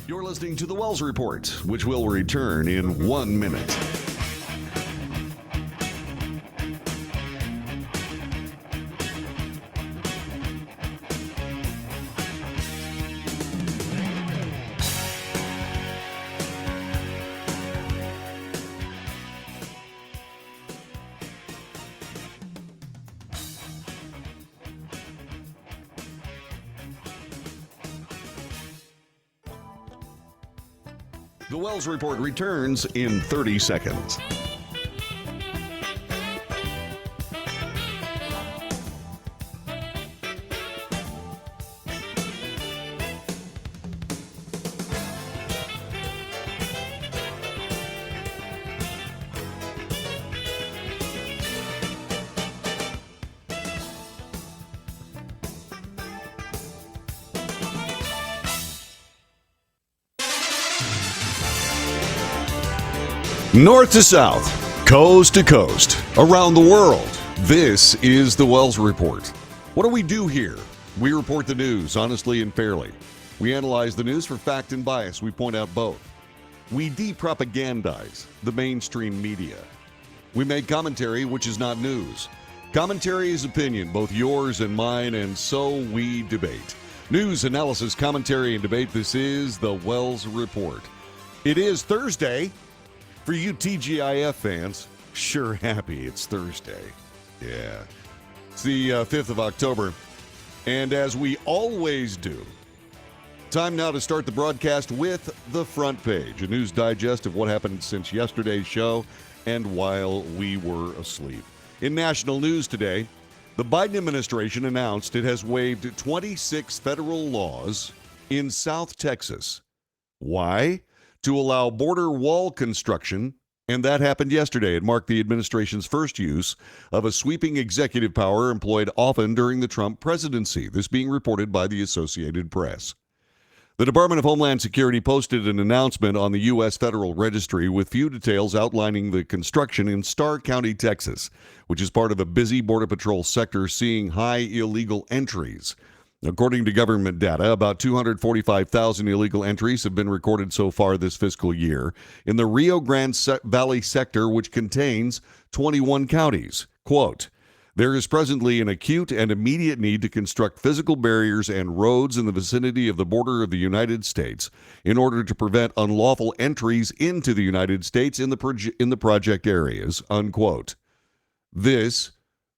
You're listening to The Wells Report, which will return in 1 minute. The Wells Report returns in 30 seconds. North to south, coast to coast, around the world, this is the Wells Report. What do we do here? We report the news honestly and fairly. We analyze the news for fact and bias. We point out both. We de-propagandize the mainstream media. We make commentary, which is not news. Commentary is opinion, both yours and mine, and so we debate. News, analysis, commentary, and debate. This is the Wells Report. It is Thursday. For you TGIF fans, sure happy it's Thursday. Yeah. It's the 5th of October. And as we always do, time now to start the broadcast with the front page, a news digest of what happened since yesterday's show and while we were asleep. In national news today, the Biden administration announced it has waived 26 federal laws in South Texas. Why? To allow border wall construction, and that happened yesterday. It marked the administration's first use of a sweeping executive power employed often during the Trump presidency, this being reported by the Associated Press. The Department of Homeland Security posted an announcement on the U.S. Federal Registry with few details outlining the construction in Starr County, Texas, which is part of a busy Border Patrol sector seeing high illegal entries. According to government data, about 245,000 illegal entries have been recorded so far this fiscal year in the Rio Grande Valley sector, which contains 21 counties. Quote, there is presently an acute and immediate need to construct physical barriers and roads in the vicinity of the border of the United States in order to prevent unlawful entries into the United States in the project areas, unquote. This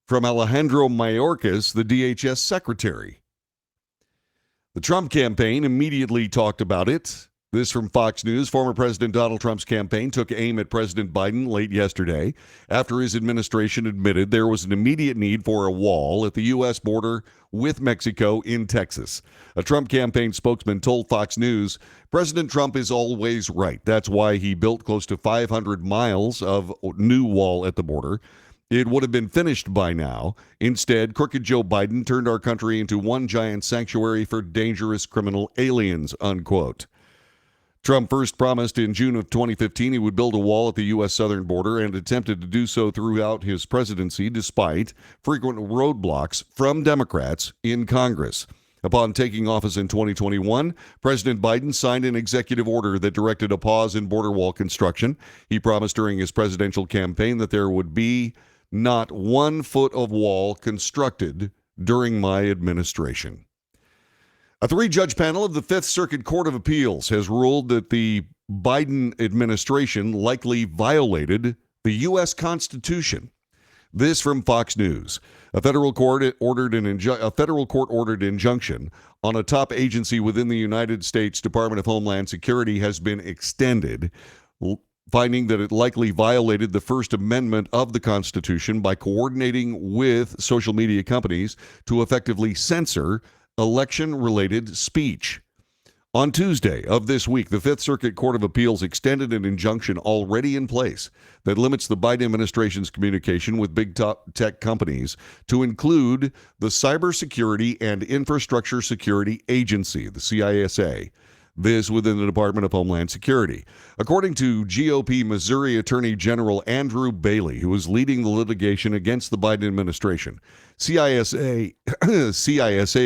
from Alejandro Mayorkas, the DHS secretary. The Trump campaign immediately talked about it. This from Fox News. Former President Donald Trump's campaign took aim at President Biden late yesterday after his administration admitted there was an immediate need for a wall at the U.S. border with Mexico in Texas. A Trump campaign spokesman told Fox News, President Trump is always right. That's why he built close to 500 miles of new wall at the border. It would have been finished by now. Instead, crooked Joe Biden turned our country into one giant sanctuary for dangerous criminal aliens, unquote. Trump first promised in June of 2015 he would build a wall at the U.S. southern border and attempted to do so throughout his presidency despite frequent roadblocks from Democrats in Congress. Upon taking office in 2021, President Biden signed an executive order that directed a pause in border wall construction. He promised during his presidential campaign that there would be not 1 foot of wall constructed during my administration. A 3-judge panel of the Fifth Circuit Court of Appeals has ruled that the Biden administration likely violated the U.S. Constitution. This from Fox News. A federal court ordered injunction on a top agency within the United States Department of Homeland Security has been extended, finding that it likely violated the First Amendment of the Constitution by coordinating with social media companies to effectively censor election-related speech. On Tuesday of this week, the Fifth Circuit Court of Appeals extended an injunction already in place that limits the Biden administration's communication with big tech companies to include the Cybersecurity and Infrastructure Security Agency, the CISA. This within the Department of Homeland Security. According to GOP Missouri Attorney General Andrew Bailey, who is leading the litigation against the Biden administration, CISA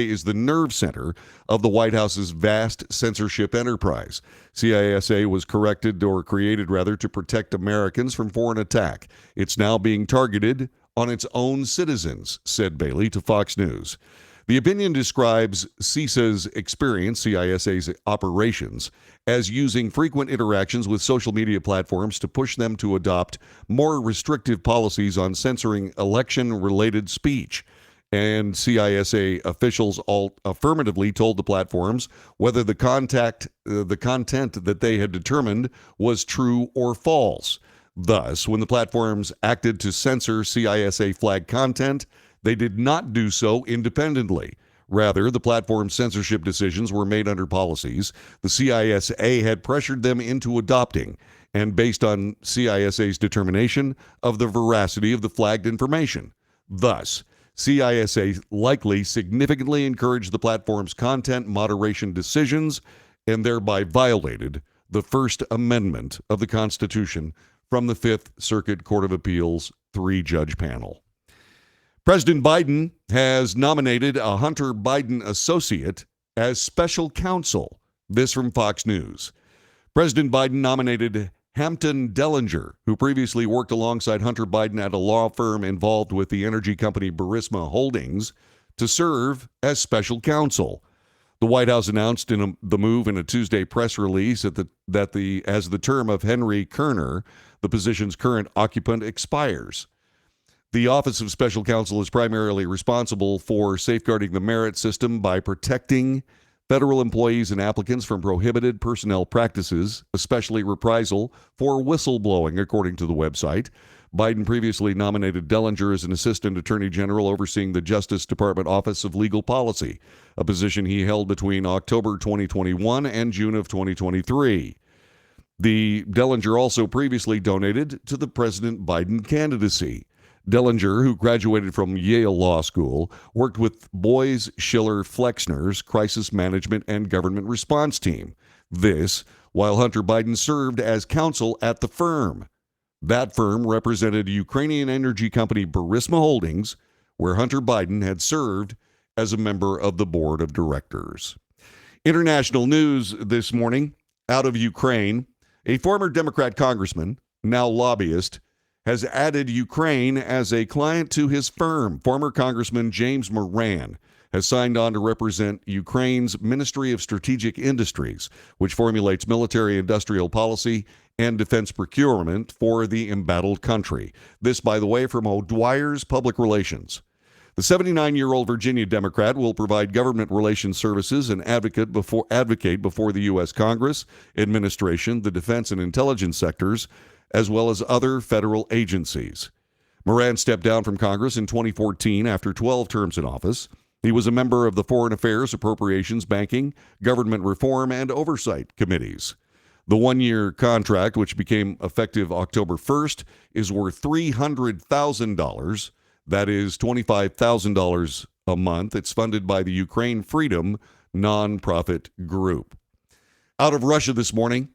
is the nerve center of the White House's vast censorship enterprise. CISA was created to protect Americans from foreign attack. It's now being targeted on its own citizens, said Bailey to Fox News. The opinion describes CISA's operations, as using frequent interactions with social media platforms to push them to adopt more restrictive policies on censoring election-related speech. And CISA officials affirmatively told the platforms whether the content that they had determined was true or false. Thus, when the platforms acted to censor CISA flag content, they did not do so independently. Rather, the platform's censorship decisions were made under policies the CISA had pressured them into adopting, and based on CISA's determination of the veracity of the flagged information. Thus, CISA likely significantly encouraged the platform's content moderation decisions and thereby violated the First Amendment of the Constitution from the Fifth Circuit Court of Appeals 3-judge panel. President Biden has nominated a Hunter Biden associate as special counsel. This from Fox News. President Biden nominated Hampton Dellinger, who previously worked alongside Hunter Biden at a law firm involved with the energy company Burisma Holdings, to serve as special counsel. The White House announced the move in a Tuesday press release as the term of Henry Kerner, the position's current occupant, expires. The Office of Special Counsel is primarily responsible for safeguarding the merit system by protecting federal employees and applicants from prohibited personnel practices, especially reprisal for whistleblowing, according to the website. Biden previously nominated Dellinger as an assistant attorney general overseeing the Justice Department Office of Legal Policy, a position he held between October 2021 and June of 2023. The Dellinger also previously donated to the President Biden candidacy. Dellinger, who graduated from Yale Law School, worked with Boies Schiller Flexner's Crisis Management and Government Response Team. This, while Hunter Biden served as counsel at the firm. That firm represented Ukrainian energy company Burisma Holdings, where Hunter Biden had served as a member of the board of directors. International news this morning out of Ukraine. A former Democrat congressman, now lobbyist, has added Ukraine as a client to his firm. Former Congressman James Moran has signed on to represent Ukraine's Ministry of Strategic Industries, which formulates military industrial policy and defense procurement for the embattled country. This, by the way, from O'Dwyer's Public Relations. The 79-year-old Virginia Democrat will provide government relations services and advocate before the U.S. Congress, administration, the defense and intelligence sectors, as well as other federal agencies. Moran stepped down from Congress in 2014 after 12 terms in office. He was a member of the Foreign Affairs, Appropriations, Banking, Government Reform, and Oversight committees. The one-year contract, which became effective October 1st, is worth $300,000. That is $25,000 a month. It's funded by the Ukraine Freedom nonprofit group. Out of Russia this morning,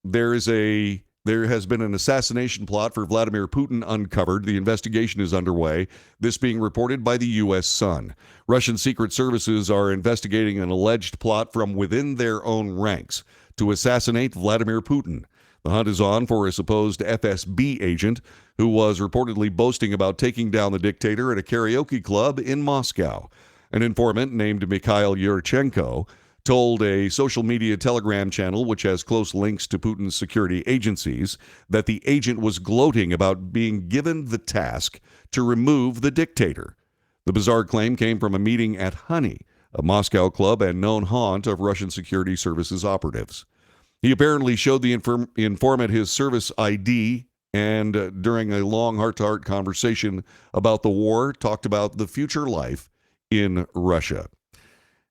there has been an assassination plot for Vladimir Putin uncovered. The investigation is underway, this being reported by the U.S. Sun. Russian secret services are investigating an alleged plot from within their own ranks to assassinate Vladimir Putin. The hunt is on for a supposed FSB agent who was reportedly boasting about taking down the dictator at a karaoke club in Moscow. An informant named Mikhail Yurchenko told a social media Telegram channel, which has close links to Putin's security agencies, that the agent was gloating about being given the task to remove the dictator. The bizarre claim came from a meeting at Honey, a Moscow club and known haunt of Russian security services operatives. He apparently showed the informant his service ID and, during a long heart-to-heart conversation about the war, talked about the future life in Russia.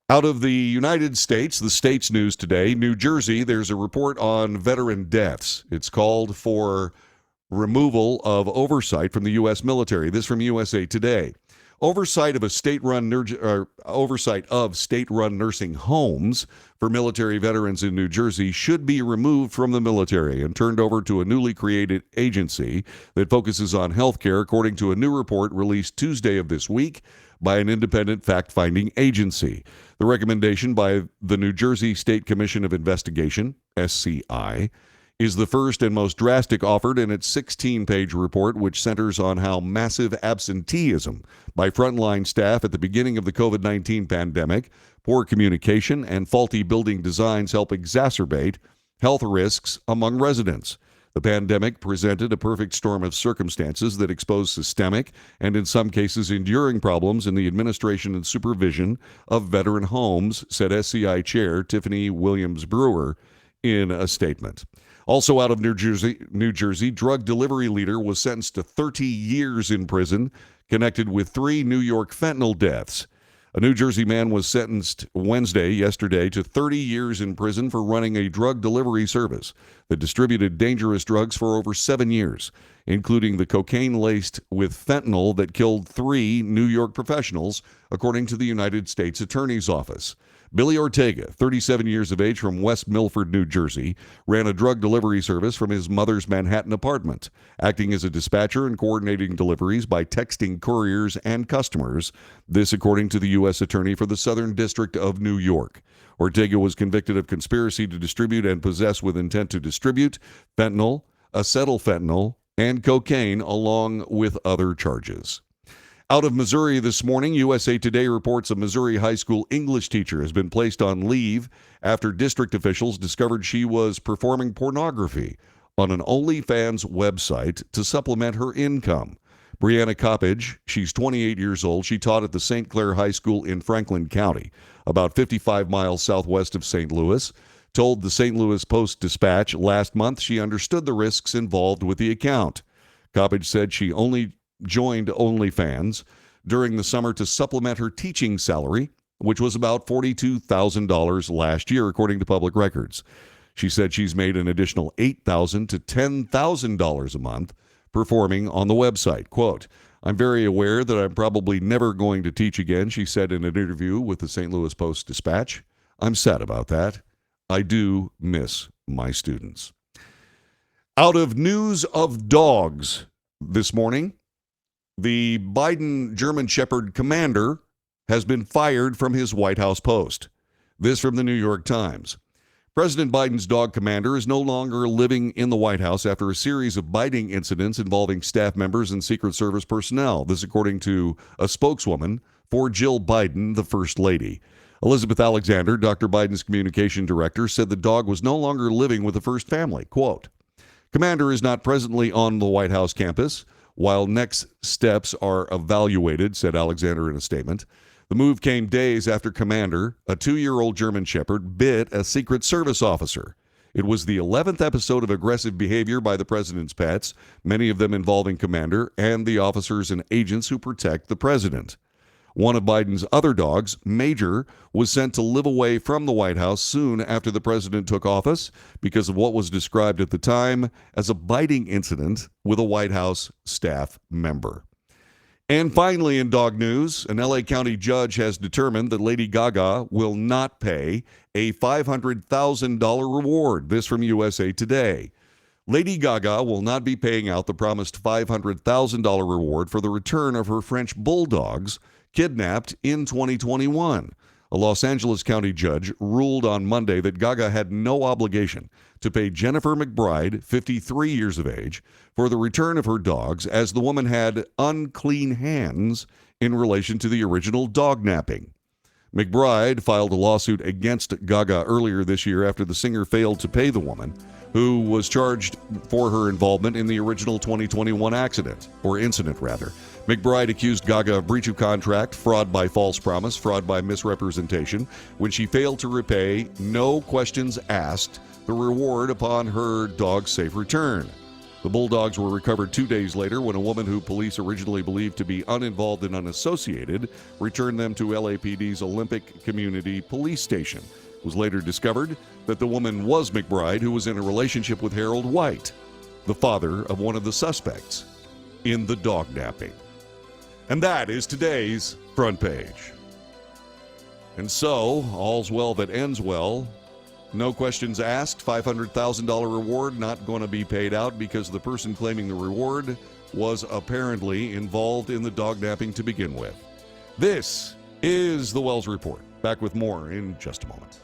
Out of the United States, the state's news today, New Jersey, there's a report on veteran deaths. It's called for removal of oversight from the U.S. military. This from USA Today. Oversight of state-run nursing homes for military veterans in New Jersey should be removed from the military and turned over to a newly created agency that focuses on health care, according to a new report released Tuesday of this week by an independent fact-finding agency. The recommendation by the New Jersey State Commission of Investigation, SCI, is the first and most drastic offered in its 16-page report, which centers on how massive absenteeism by frontline staff at the beginning of the COVID-19 pandemic, poor communication, and faulty building designs help exacerbate health risks among residents. The pandemic presented a perfect storm of circumstances that exposed systemic and, in some cases, enduring problems in the administration and supervision of veteran homes, said SCI Chair Tiffany Williams Brewer in a statement. Also out of New Jersey, drug delivery leader was sentenced to 30 years in prison, connected with 3 New York fentanyl deaths. A New Jersey man was sentenced yesterday, to 30 years in prison for running a drug delivery service that distributed dangerous drugs for over 7 years, including the cocaine laced with fentanyl that killed 3 New York professionals, according to the United States Attorney's Office. Billy Ortega, 37 years of age, from West Milford, New Jersey, ran a drug delivery service from his mother's Manhattan apartment, acting as a dispatcher and coordinating deliveries by texting couriers and customers. This, according to the U.S. Attorney for the Southern District of New York. Ortega was convicted of conspiracy to distribute and possess with intent to distribute fentanyl, acetylfentanyl, and cocaine, along with other charges. Out of Missouri this morning, USA Today reports a Missouri high school English teacher has been placed on leave after district officials discovered she was performing pornography on an OnlyFans website to supplement her income. Brianna Coppage, she's 28 years old. She taught at the St. Clair High School in Franklin County, about 55 miles southwest of St. Louis, told the St. Louis Post-Dispatch last month she understood the risks involved with the account. Coppage said she only joined OnlyFans during the summer to supplement her teaching salary, which was about $42,000 last year, according to public records. She said she's made an additional $8,000 to $10,000 a month performing on the website. Quote, "I'm very aware that I'm probably never going to teach again," she said in an interview with the St. Louis Post-Dispatch. "I'm sad about that. I do miss my students." Out of news of dogs this morning, the Biden German Shepherd commander has been fired from his White House post. This from the New York Times. President Biden's dog commander is no longer living in the White House after a series of biting incidents involving staff members and Secret Service personnel. This according to a spokeswoman for Jill Biden, the First Lady. Elizabeth Alexander, Dr. Biden's communication director, said the dog was no longer living with the First family. Quote, "Commander is not presently on the White House campus while next steps are evaluated," said Alexander in a statement. The move came days after Commander, a 2-year-old German Shepherd, bit a Secret Service officer. It was the 11th episode of aggressive behavior by the president's pets, many of them involving Commander and the officers and agents who protect the president. One of Biden's other dogs, Major, was sent to live away from the White House soon after the president took office because of what was described at the time as a biting incident with a White House staff member. And finally, in dog news, an LA County judge has determined that Lady Gaga will not pay a $500,000 reward. This from USA Today. Lady Gaga will not be paying out the promised $500,000 reward for the return of her French bulldogs kidnapped in 2021. A Los Angeles County judge ruled on Monday that Gaga had no obligation to pay Jennifer McBride, 53 years of age, for the return of her dogs, as the woman had unclean hands in relation to the original dog napping. McBride filed a lawsuit against Gaga earlier this year after the singer failed to pay the woman, who was charged for her involvement in the original 2021 incident. McBride accused Gaga of breach of contract, fraud by false promise, fraud by misrepresentation, when she failed to repay, no questions asked, the reward upon her dog's safe return. The bulldogs were recovered 2 days later when a woman who police originally believed to be uninvolved and unassociated returned them to LAPD's Olympic Community Police Station. It was later discovered that the woman was McBride, who was in a relationship with Harold White, the father of one of the suspects in the dog napping. And that is today's front page. And so, all's well that ends well. No questions asked, $500,000 reward not going to be paid out because the person claiming the reward was apparently involved in the dog napping to begin with. This is the Wells Report. Back with more in just a moment.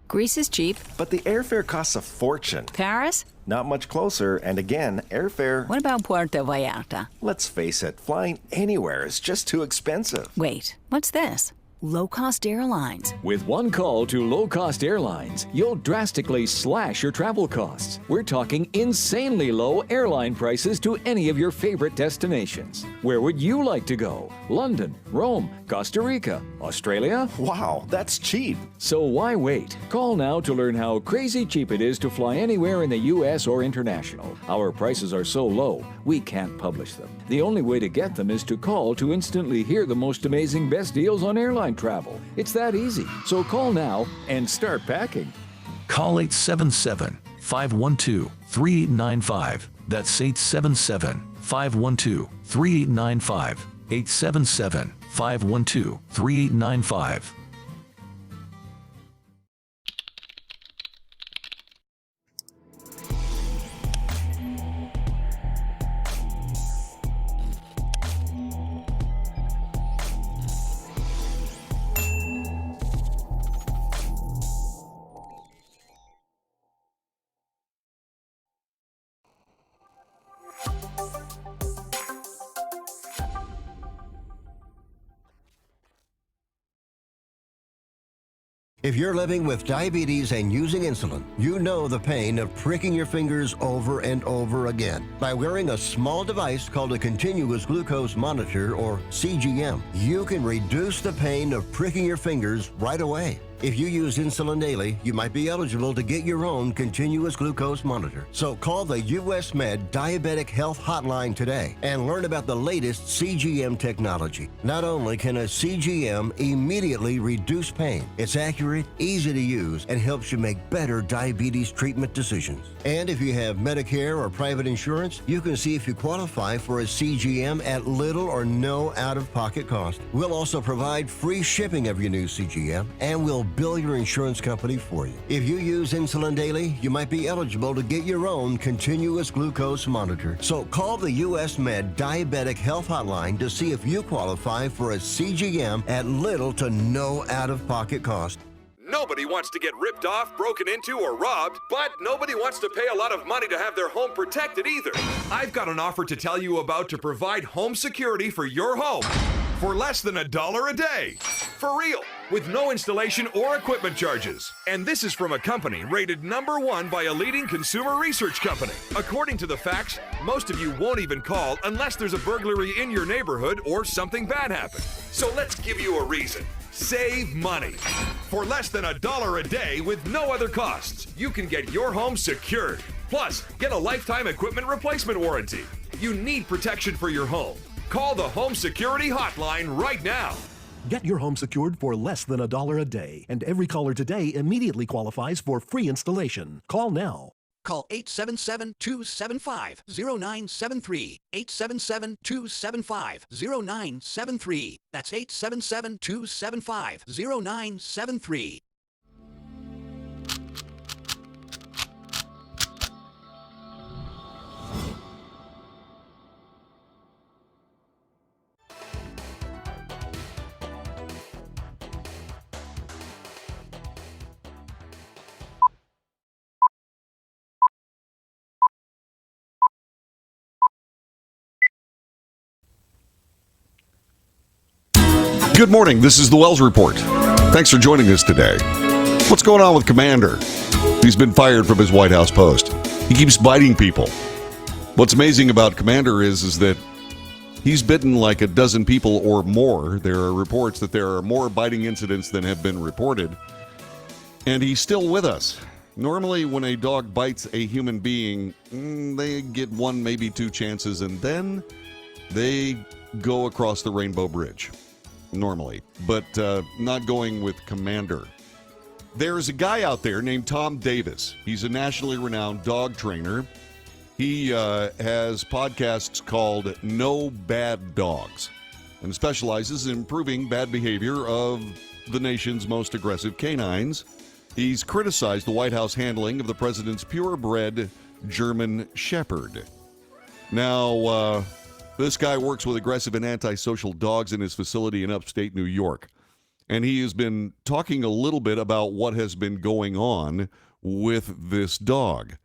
Greece is cheap. But the airfare costs a fortune. Paris? Not much closer, and again, airfare... What about Puerto Vallarta? Let's face it, flying anywhere is just too expensive. Wait, what's this? Low-cost airlines. With one call to low-cost airlines, you'll drastically slash your travel costs. We're talking insanely low airline prices to any of your favorite destinations. Where would you like to go? London, Rome, Costa Rica, Australia? Wow, that's cheap. So why wait? Call now to learn how crazy cheap it is to fly anywhere in the U.S. or international. Our prices are so low, we can't publish them. The only way to get them is to call to instantly hear the most amazing best deals on airline travel. It's that easy. So call now and start packing. Call 877-512-3895. That's 877-512-3895. 877-512-3895. If you're living with diabetes and using insulin, you know the pain of pricking your fingers over and over again. By wearing a small device called a continuous glucose monitor, or CGM, you can reduce the pain of pricking your fingers right away. If you use insulin daily, you might be eligible to get your own continuous glucose monitor. So call the US Med Diabetic Health Hotline today and learn about the latest CGM technology. Not only can a CGM immediately reduce pain, it's accurate, easy to use, and helps you make better diabetes treatment decisions. And if you have Medicare or private insurance, you can see if you qualify for a CGM at little or no out-of-pocket cost. We'll also provide free shipping of your new CGM, and we'll bill your insurance company for you. If you use insulin daily, you might be eligible to get your own continuous glucose monitor. So call the US Med Diabetic Health Hotline to see if you qualify for a CGM at little to no out-of-pocket cost. Nobody wants to get ripped off, broken into, or robbed, but nobody wants to pay a lot of money to have their home protected either. I've got an offer to tell you about to provide home security for your home for less than $1 a day. For real, with no installation or equipment charges. And this is from a company rated #1 by a leading consumer research company. According to the facts, most of you won't even call unless there's a burglary in your neighborhood or something bad happened. So let's give you a reason. Save money. For less than $1 a day with no other costs, you can get your home secured. Plus, get a lifetime equipment replacement warranty. You need protection for your home. Call the Home Security Hotline right now. Get your home secured for less than $1 a day, and every caller today immediately qualifies for free installation. Call now. Call 877-275-0973. 877-275-0973. That's 877-275-0973. Good morning. This is the Wells Report. Thanks for joining us today. What's going on with Commander? He's been fired from his White House post. He keeps biting people. What's amazing about Commander is that he's bitten like a dozen people or more. There are reports that there are more biting incidents than have been reported. And he's still with us. Normally, when a dog bites a human being, they get one, maybe two chances, and then they go across the Rainbow Bridge. Normally, but not going with Commander. There's a guy out there named Tom Davis. He's a nationally renowned dog trainer. He has podcasts called No Bad Dogs and specializes in improving bad behavior of the nation's most aggressive canines. He's criticized the White House handling of the president's purebred German Shepherd. Now, this guy works with aggressive and antisocial dogs in his facility in upstate New York. And he has been talking a little bit about what has been going on with this dog.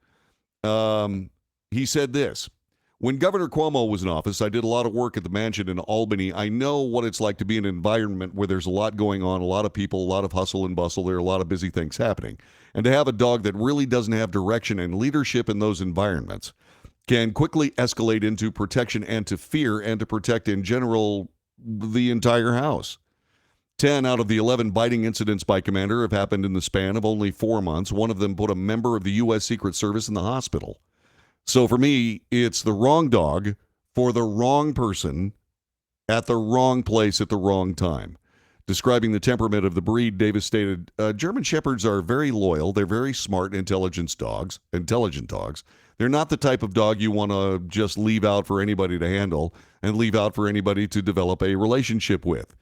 He said this: when Governor Cuomo was in office, I did a lot of work at the mansion in Albany. I know what it's like to be in an environment where there's a lot going on, a lot of people, a lot of hustle and bustle. There are a lot of busy things happening. And to have a dog that really doesn't have direction and leadership in those environments can quickly escalate into protection and to fear and to protect in general the entire house. 10 out of the 11 biting incidents by Commander have happened in the span of only 4 months. One of them put a member of the U.S. Secret Service in the hospital. So for me, it's the wrong dog for the wrong person at the wrong place at the wrong time. Describing the temperament of the breed, Davis stated, German Shepherds are very loyal. They're very smart, intelligent dogs. They're not the type of dog you want to just leave out for anybody to handle and leave out for anybody to develop a relationship with.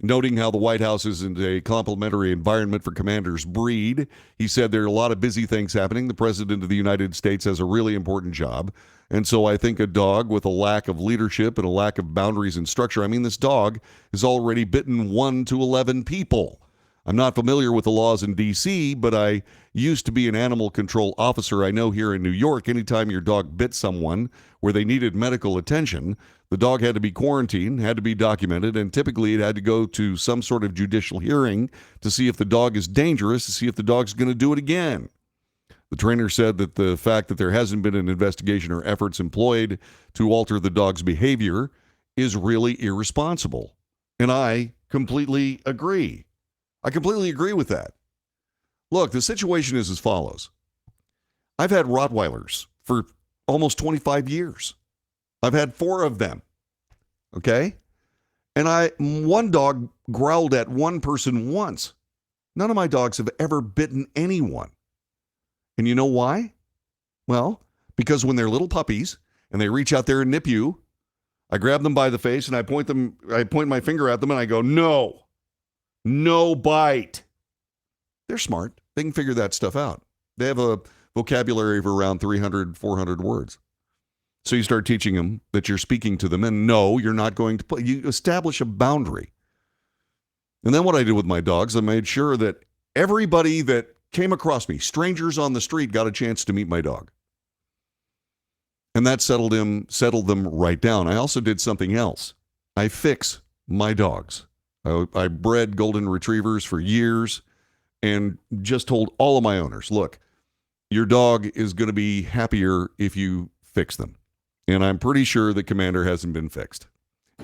Noting how the White House isn't a complimentary environment for Commander's breed, he said there are a lot of busy things happening. The President of the United States has a really important job. And so I think a dog with a lack of leadership and a lack of boundaries and structure, I mean, this dog has already bitten 1 to 11 people. I'm not familiar with the laws in D.C., but I used to be an animal control officer. I know here in New York, anytime your dog bit someone where they needed medical attention, the dog had to be quarantined, had to be documented, and typically it had to go to some sort of judicial hearing to see if the dog is dangerous, to see if the dog's going to do it again. The trainer said that the fact that there hasn't been an investigation or efforts employed to alter the dog's behavior is really irresponsible. And I completely agree. I completely agree with that. Look, the situation is as follows. I've had Rottweilers for almost 25 years. I've had 4 of them. Okay? And one dog growled at one person once. None of my dogs have ever bitten anyone. And you know why? Well, because when they're little puppies and they reach out there and nip you, I grab them by the face and I point my finger at them and I go, no bite. They're smart. They can figure that stuff out. They have a vocabulary of around 300, 400 words. So you start teaching them that you're speaking to them, and no, you're not going to you establish a boundary. And then what I did with my dogs, I made sure that everybody that came across me, strangers on the street, got a chance to meet my dog. And that settled them right down. I also did something else. I fix my dogs. I bred golden retrievers for years and just told all of my owners, look, your dog is going to be happier if you fix them. And I'm pretty sure that Commander hasn't been fixed.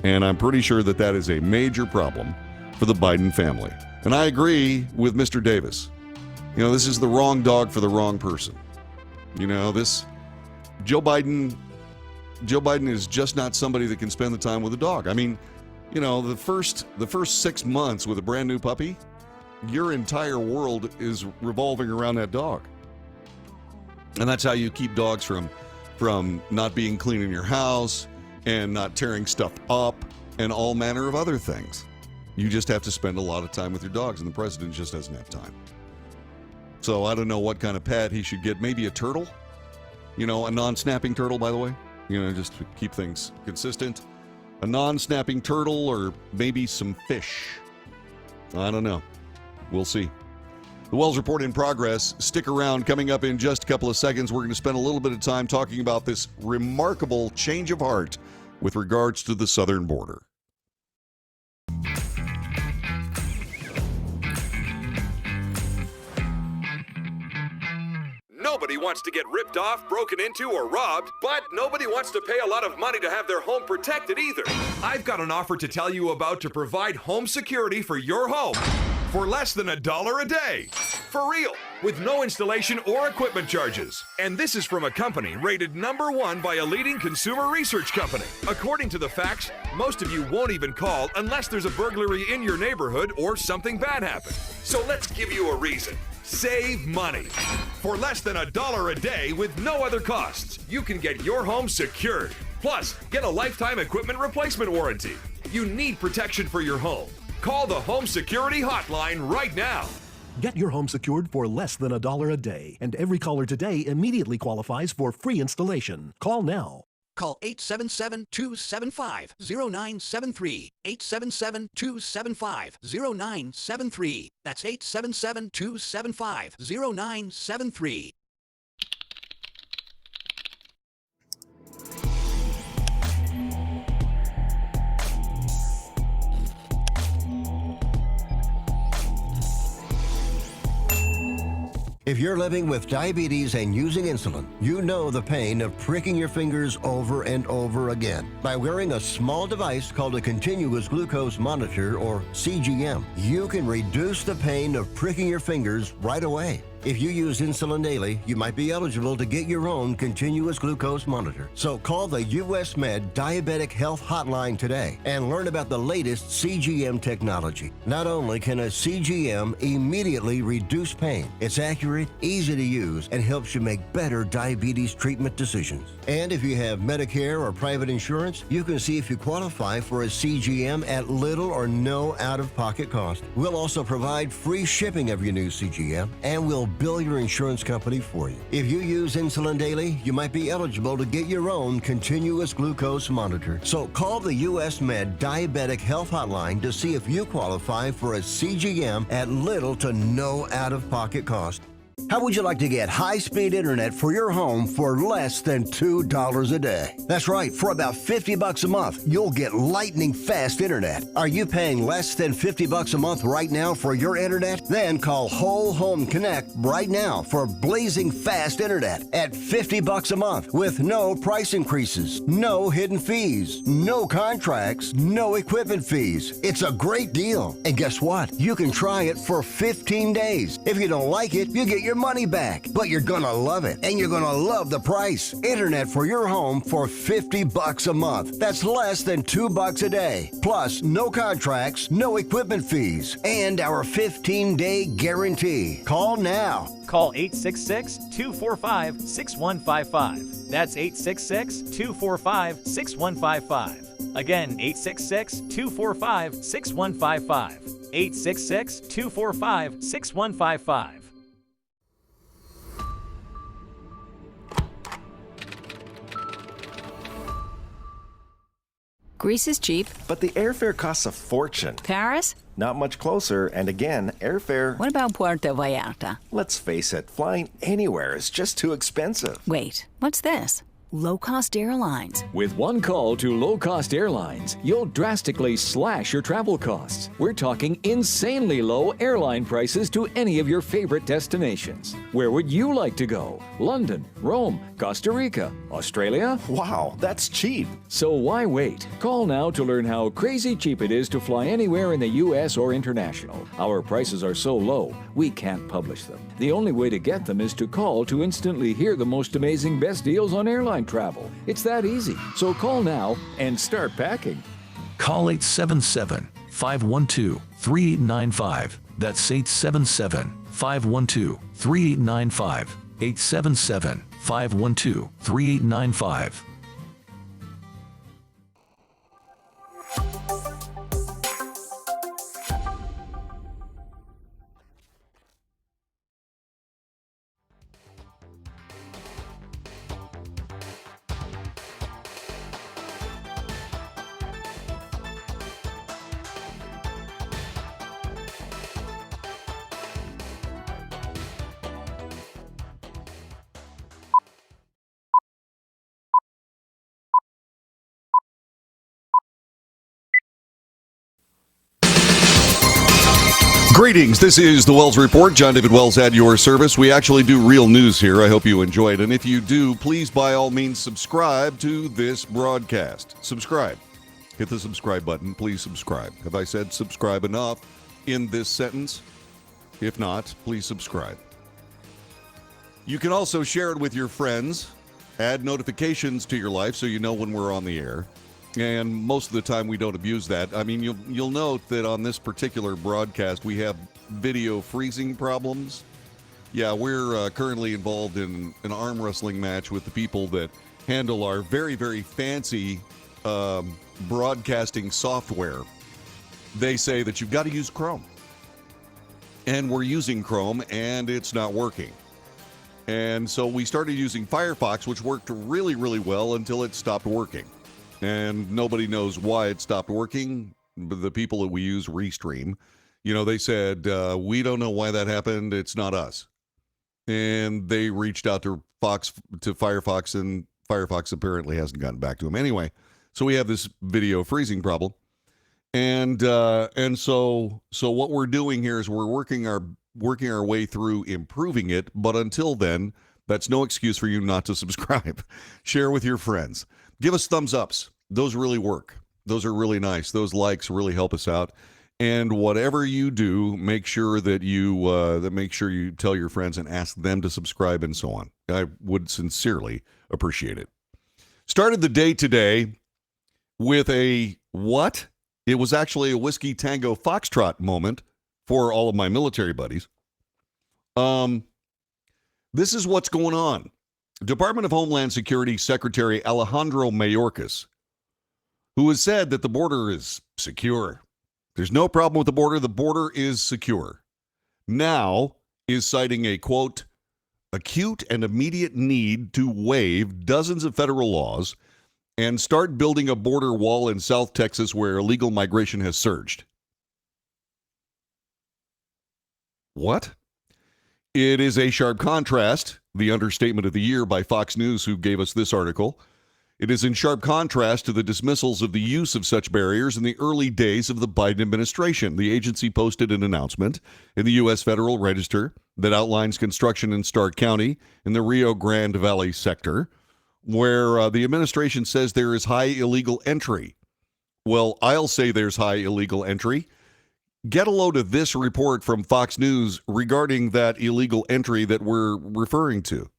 And I'm pretty sure that that is a major problem for the Biden family. And I agree with Mr. Davis. You know, this is the wrong dog for the wrong person. You know, Joe Biden is just not somebody that can spend the time with a dog. I mean, you know, the first 6 months with a brand new puppy, your entire world is revolving around that dog. And that's how you keep dogs from not being clean in your house and not tearing stuff up and all manner of other things. You just have to spend a lot of time with your dogs, and the president just doesn't have time. So I don't know what kind of pet he should get. Maybe a turtle? You know, a non-snapping turtle, by the way. You know, just to keep things consistent. A non-snapping turtle or maybe some fish. I don't know. We'll see. The Wells Report in progress. Stick around. Coming up in just a couple of seconds, we're going to spend a little bit of time talking about this remarkable change of heart with regards to the southern border. Nobody wants to get ripped off, broken into, or robbed, but nobody wants to pay a lot of money to have their home protected either. I've got an offer to tell you about to provide home security for your home for less than $1 a day. For real. with no installation or equipment charges. And this is from a company rated #1 by a leading consumer research company. According to the facts, most of you won't even call unless there's a burglary in your neighborhood or something bad happened. So let's give you a reason. Save money. For less than $1 a day with no other costs, you can get your home secured. Plus, get a lifetime equipment replacement warranty. You need protection for your home. Call the Home Security Hotline right now. Get your home secured for less than $1 a day, and every caller today immediately qualifies for free installation. Call now. Call 877-275-0973. 877-275-0973. That's 877-275-0973. If you're living with diabetes and using insulin, you know the pain of pricking your fingers over and over again. By wearing a small device called a continuous glucose monitor, or CGM, you can reduce the pain of pricking your fingers right away. If you use insulin daily, you might be eligible to get your own continuous glucose monitor. So call the US Med Diabetic Health Hotline today and learn about the latest CGM technology. Not only can a CGM immediately reduce pain, it's accurate, easy to use, and helps you make better diabetes treatment decisions. And if you have Medicare or private insurance, you can see if you qualify for a CGM at little or no out-of-pocket cost. We'll also provide free shipping of your new CGM, and we'll bill your insurance company for you. If you use insulin daily, you might be eligible to get your own continuous glucose monitor. So call the US Med Diabetic Health Hotline to see if you qualify for a CGM at little to no out-of-pocket cost. How would you like to get high-speed internet for your home for less than $2 a day? That's right, for about $50 a month, you'll get lightning fast internet. Are you paying less than $50 a month right now for your internet? Then call Whole Home Connect right now for blazing fast internet at $50 a month with no price increases, no hidden fees, no contracts, no equipment fees. It's a great deal. And guess what? You can try it for 15 days. If you don't like it, you get your money back, but you're gonna love it, and you're gonna love the price. Internet for your home for $50 a month. That's less than $2 a day. Plus, no contracts, no equipment fees, and our 15-day guarantee. Call now. Call 866-245-6155. That's 866-245-6155. Again, 866-245-6155. 866-245-6155. Greece is cheap. But the airfare costs a fortune. Paris? Not much closer, and again, airfare... What about Puerto Vallarta? Let's face it, flying anywhere is just too expensive. Wait, what's this? Low-cost airlines. With one call to low-cost airlines, you'll drastically slash your travel costs. We're talking insanely low airline prices to any of your favorite destinations. Where would you like to go? London, Rome, Costa Rica, Australia? Wow, that's cheap. So why wait? Call now to learn how crazy cheap it is to fly anywhere in the U.S. or international. Our prices are so low, we can't publish them. The only way to get them is to call to instantly hear the most amazing best deals on airline travel. It's that easy. So call now and start packing. Call 877-512-3895. That's 877-512-3895. 877-512-3895. Greetings. This is the Wells Report. John David Wells at your service. We actually do real news here. I hope you enjoy it. And if you do, please by all means subscribe to this broadcast. Subscribe. Hit the subscribe button. Please subscribe. Have I said subscribe enough in this sentence? If not, please subscribe. You can also share it with your friends, add notifications to your life so you know when we're on the air. And most of the time we don't abuse that. I mean, you'll note that on this particular broadcast we have video freezing problems. Yeah, we're currently involved in an arm wrestling match with the people that handle our very, very fancy broadcasting software. They say that you've got to use Chrome. And we're using Chrome, and it's not working. And so we started using Firefox, which worked really, really well until it stopped working. And nobody knows why it stopped working. The people that we use, Restream, they said, we don't know why that happened. It's not us. And they reached out to Firefox, and Firefox apparently hasn't gotten back to them. Anyway, so we have this video freezing problem. And so what we're doing here is we're working our way through improving it. But until then, that's no excuse for you not to subscribe. Share with your friends. Give us thumbs ups. Those really work. Those are really nice. Those likes really help us out. And whatever you do, make sure that you tell your friends and ask them to subscribe and so on. I would sincerely appreciate it. Started the day today with a what? It was actually a Whiskey Tango Foxtrot moment for all of my military buddies. This is what's going on. Department of Homeland Security Secretary Alejandro Mayorkas, who has said that the border is secure. There's no problem with the border. The border is secure. Now is citing a, quote, acute and immediate need to waive dozens of federal laws and start building a border wall in South Texas where illegal migration has surged. What? It is a sharp contrast, the understatement of the year by Fox News, who gave us this article. It is in sharp contrast to the dismissals of the use of such barriers in the early days of the Biden administration. The agency posted an announcement in the U.S. Federal Register that outlines construction in Stark County in the Rio Grande Valley sector, where the administration says there is high illegal entry. Well, I'll say there's high illegal entry. Get a load of this report from Fox News regarding that illegal entry that we're referring to.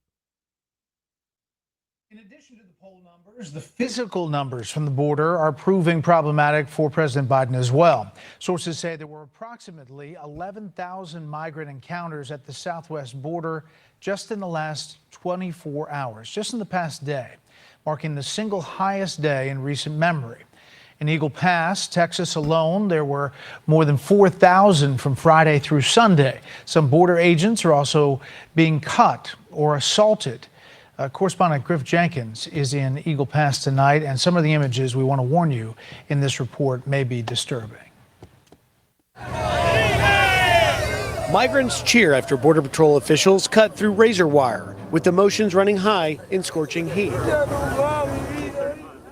In addition to the poll numbers, the physical numbers from the border are proving problematic for President Biden as well. Sources say there were approximately 11,000 migrant encounters at the southwest border just in the last 24 hours, just in the past day, marking the single highest day in recent memory. In Eagle Pass, Texas alone, there were more than 4,000 from Friday through Sunday. Some border agents are also being cut or assaulted. Correspondent Griff Jenkins is in Eagle Pass tonight, and some of the images we want to warn you in this report may be disturbing. Migrants cheer after Border Patrol officials cut through razor wire, with emotions running high in scorching heat.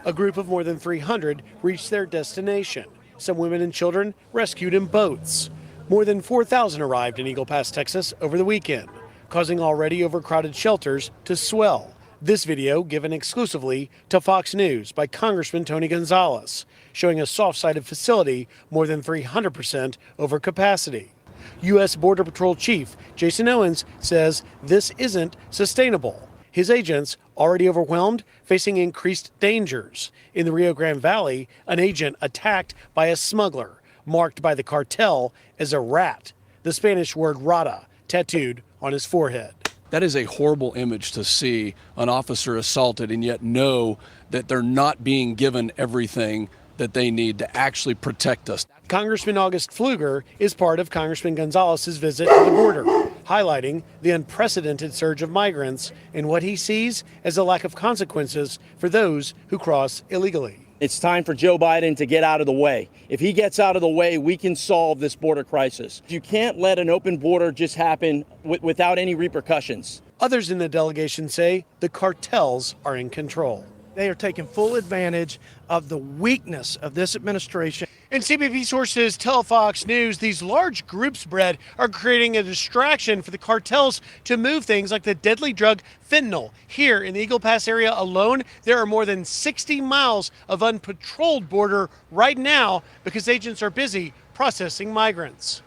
A group of more than 300 reached their destination. Some women and children rescued in boats. More than 4,000 arrived in Eagle Pass, Texas over the weekend, causing already overcrowded shelters to swell. This video given exclusively to Fox News by Congressman Tony Gonzalez, showing a soft-sided facility more than 300% over capacity. U.S. Border Patrol Chief Jason Owens says this isn't sustainable. His agents, already overwhelmed, facing increased dangers. In the Rio Grande Valley, an agent attacked by a smuggler, marked by the cartel as a rat, the Spanish word rata, tattooed on his forehead. That is a horrible image to see an officer assaulted and yet know that they're not being given everything that they need to actually protect us. Congressman August Pfluger is part of Congressman Gonzalez's visit to the border, highlighting the unprecedented surge of migrants and what he sees as a lack of consequences for those who cross illegally. It's time for Joe Biden to get out of the way. If he gets out of the way, we can solve this border crisis. You can't let an open border just happen without any repercussions. Others in the delegation say the cartels are in control. They are taking full advantage of the weakness of this administration. And CBP sources tell Fox News these large group spread are creating a distraction for the cartels to move things like the deadly drug fentanyl. Here in the Eagle Pass area alone, there are more than 60 miles of unpatrolled border right now because agents are busy processing migrants.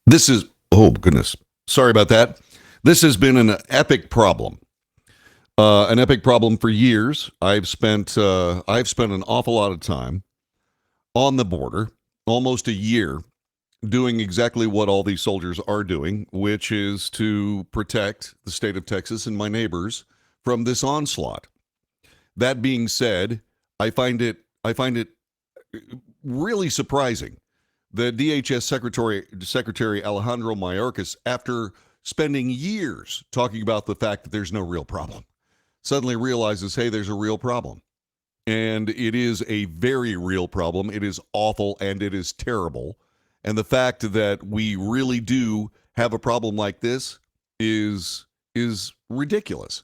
This is, oh goodness, sorry about that. This has been an epic problem. An epic problem for years. I've spent an awful lot of time on the border, almost a year, doing exactly what all these soldiers are doing, which is to protect the state of Texas and my neighbors from this onslaught. That being said, I find it really surprising that DHS Secretary Alejandro Mayorkas, after spending years talking about the fact that there's no real problem, suddenly realizes, hey, there's a real problem. And it is a very real problem. It is awful and it is terrible. And the fact that we really do have a problem like this is ridiculous.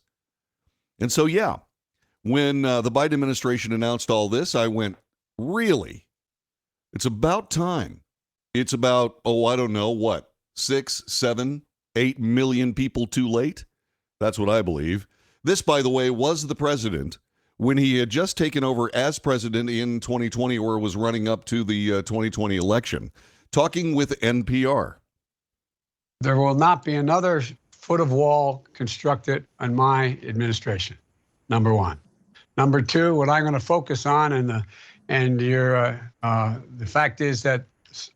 And so, yeah, when the Biden administration announced all this, I went, really? It's about time. It's about, I don't know, what, 6, 7, 8 million people too late? That's what I believe. This, by the way, was the president when he had just taken over as president in 2020, or was running up to the 2020 election, talking with NPR. There will not be another foot of wall constructed in my administration, number one. Number two, what I'm going to focus on, the fact is that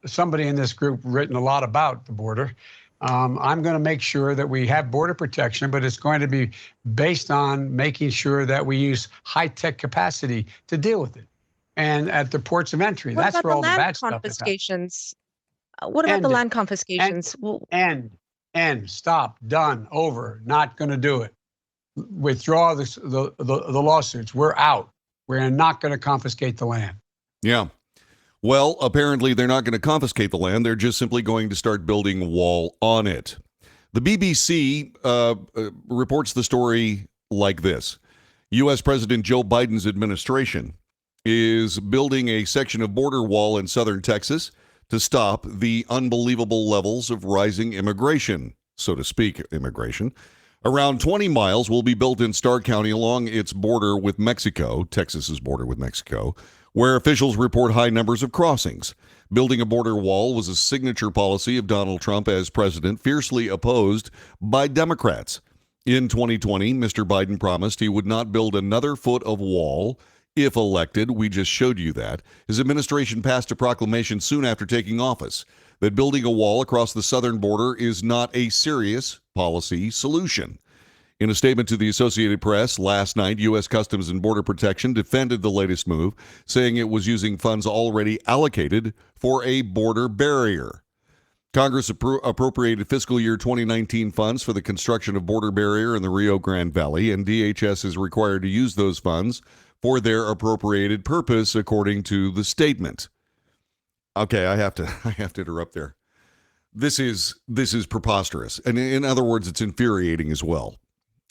somebody in this group written a lot about the border. I'm going to make sure that we have border protection, but it's going to be based on making sure that we use high-tech capacity to deal with it. And at the ports of entry, What that's about where the all the land bad stuff is. confiscations? What about the land confiscations? Stop, done, over, not going to do it. Withdraw the lawsuits. We're out. We're not going to confiscate the land. Yeah. Well, apparently they're not going to confiscate the land. They're just simply going to start building a wall on it. The BBC reports the story like this. U.S. President Joe Biden's administration is building a section of border wall in southern Texas to stop the unbelievable levels of rising immigration, so to speak, immigration. Around 20 miles will be built in Starr County along its border with Mexico, Texas's border with Mexico, where officials report high numbers of crossings. Building a border wall was a signature policy of Donald Trump as president, fiercely opposed by Democrats. In 2020, Mr. Biden promised he would not build another foot of wall if elected. We just showed you that. His administration passed a proclamation soon after taking office that building a wall across the southern border is not a serious policy solution. In a statement to the Associated Press last night, U.S. Customs and Border Protection defended the latest move, saying it was using funds already allocated for a border barrier. Congress appropriated fiscal year 2019 funds for the construction of border barrier in the Rio Grande Valley, and DHS is required to use those funds for their appropriated purpose, according to the statement. Okay, I have to interrupt there. This is preposterous, and in other words, it's infuriating as well.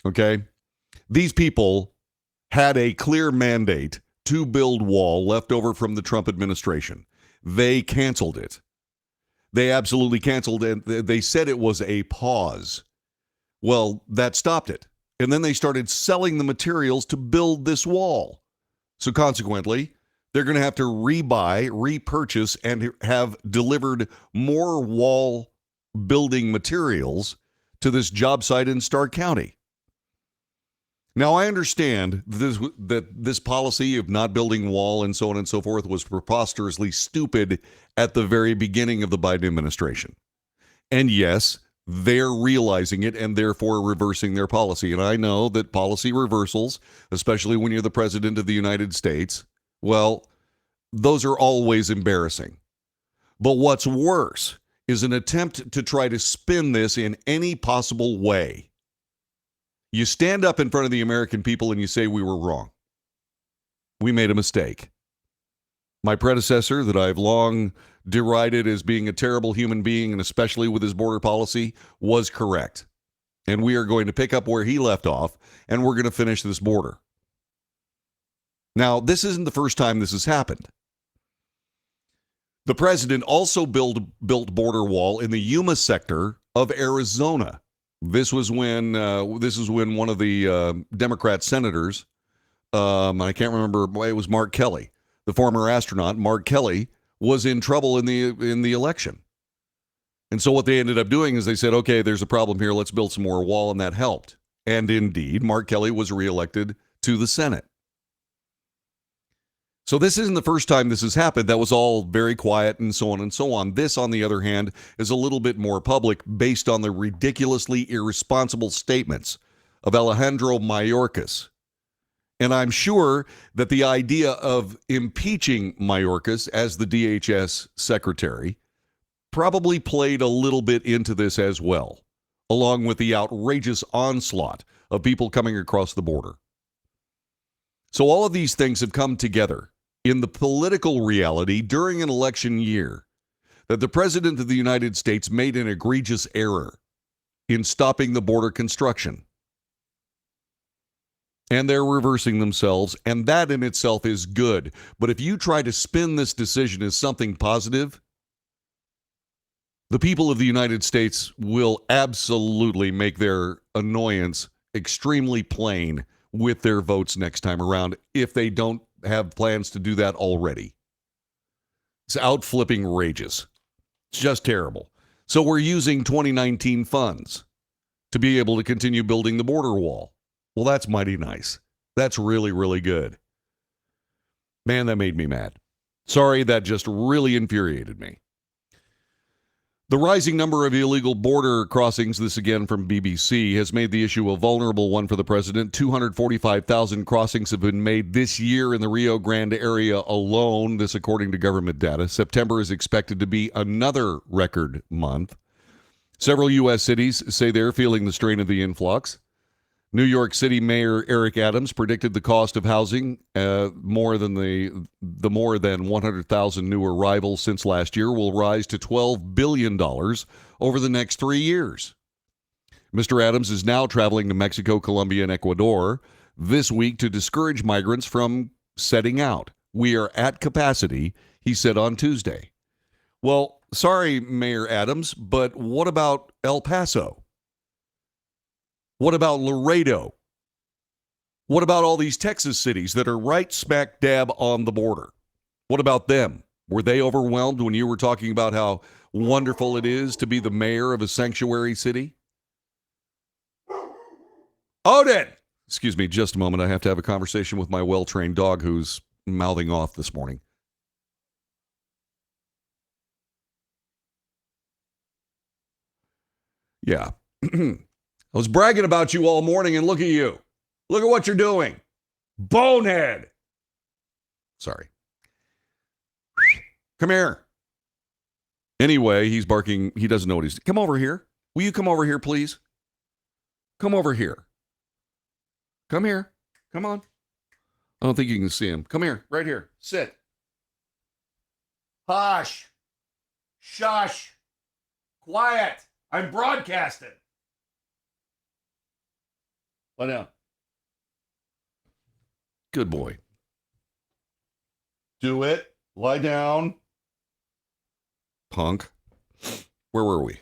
Okay? These people had a clear mandate to build wall left over from the Trump administration. They canceled it. They absolutely canceled it. They said it was a pause. Well, that stopped it. And then they started selling the materials to build this wall. So consequently, they're going to have to rebuy, repurchase, and have delivered more wall building materials to this job site in Starr County. Now, I understand that this policy of not building wall and so on and so forth was preposterously stupid at the very beginning of the Biden administration. And yes, they're realizing it and therefore reversing their policy. And I know that policy reversals, especially when you're the president of the United States, well, those are always embarrassing. But what's worse is an attempt to try to spin this in any possible way. You stand up in front of the American people and you say we were wrong. We made a mistake. My predecessor, that I've long derided as being a terrible human being, and especially with his border policy, was correct. And we are going to pick up where he left off, and we're going to finish this border. Now, this isn't the first time this has happened. The president also built border wall in the Yuma sector of Arizona. This was when one of the Democrat senators, I can't remember, it was Mark Kelly, the former astronaut, Mark Kelly, was in trouble in the election. And so what they ended up doing is they said, okay, there's a problem here. Let's build some more wall. And that helped. And indeed, Mark Kelly was reelected to the Senate. So this isn't the first time this has happened. That was all very quiet and so on and so on. This, on the other hand, is a little bit more public based on the ridiculously irresponsible statements of Alejandro Mayorkas. And I'm sure that the idea of impeaching Mayorkas as the DHS secretary probably played a little bit into this as well, along with the outrageous onslaught of people coming across the border. So all of these things have come together in the political reality during an election year that the President of the United States made an egregious error in stopping the border construction. And they're reversing themselves, and that in itself is good. But if you try to spin this decision as something positive, the people of the United States will absolutely make their annoyance extremely plain with their votes next time around if they don't have plans to do that already. It's out-flipping rageous. It's just terrible. So we're using 2019 funds to be able to continue building the border wall. Well, that's mighty nice. That's really, really good. Man, that made me mad. Sorry, that just really infuriated me. The rising number of illegal border crossings, this again from BBC, has made the issue a vulnerable one for the president. 245,000 crossings have been made this year in the Rio Grande area alone, this according to government data. September is expected to be another record month. Several U.S. cities say they're feeling the strain of the influx. New York City Mayor Eric Adams predicted the cost of housing, more than 100,000 new arrivals since last year, will rise to $12 billion over the next 3 years. Mr. Adams is now traveling to Mexico, Colombia, and Ecuador this week to discourage migrants from setting out. We are at capacity, he said on Tuesday. Well, sorry, Mayor Adams, but what about El Paso? What about Laredo? What about all these Texas cities that are right smack dab on the border? What about them? Were they overwhelmed when you were talking about how wonderful it is to be the mayor of a sanctuary city? Odin! Excuse me, just a moment. I have to have a conversation with my well-trained dog who's mouthing off this morning. Yeah. I was bragging about you all morning, and look at you. Look at what you're doing. Bonehead. Sorry. Come here. Anyway, he's barking. He doesn't know what he's... Come over here. Will you come over here, please? Come over here. Come here. Come on. I don't think you can see him. Come here. Right here. Sit. Hush. Shush. Quiet. I'm broadcasting. Lie down. Good boy. Do it. Lie down. Punk. Where were we?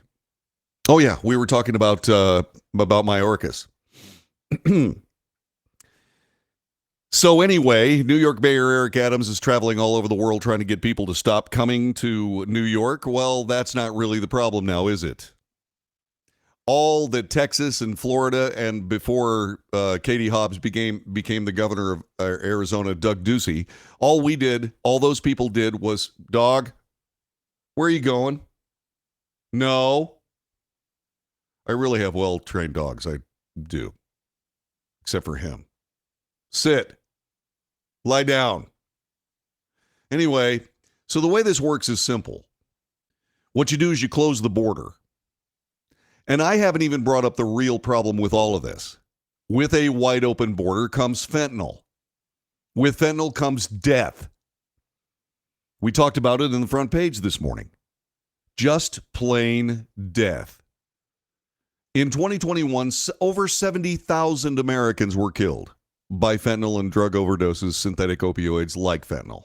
Oh, yeah. We were talking about Mayorkas. So anyway, New York Mayor Eric Adams is traveling all over the world trying to get people to stop coming to New York. Well, that's not really the problem now, is it? All that Texas and Florida, and before Katie Hobbs became the governor of Arizona, Doug Ducey, all those people did was, dog, where are you going? No. I really have well-trained dogs. I do. Except for him. Sit. Lie down. Anyway, so the way this works is simple. What you do is you close the border. And I haven't even brought up the real problem with all of this. With a wide open border comes fentanyl. With fentanyl comes death. We talked about it in the front page this morning. Just plain death. In 2021, over 70,000 Americans were killed by fentanyl and drug overdoses, synthetic opioids like fentanyl.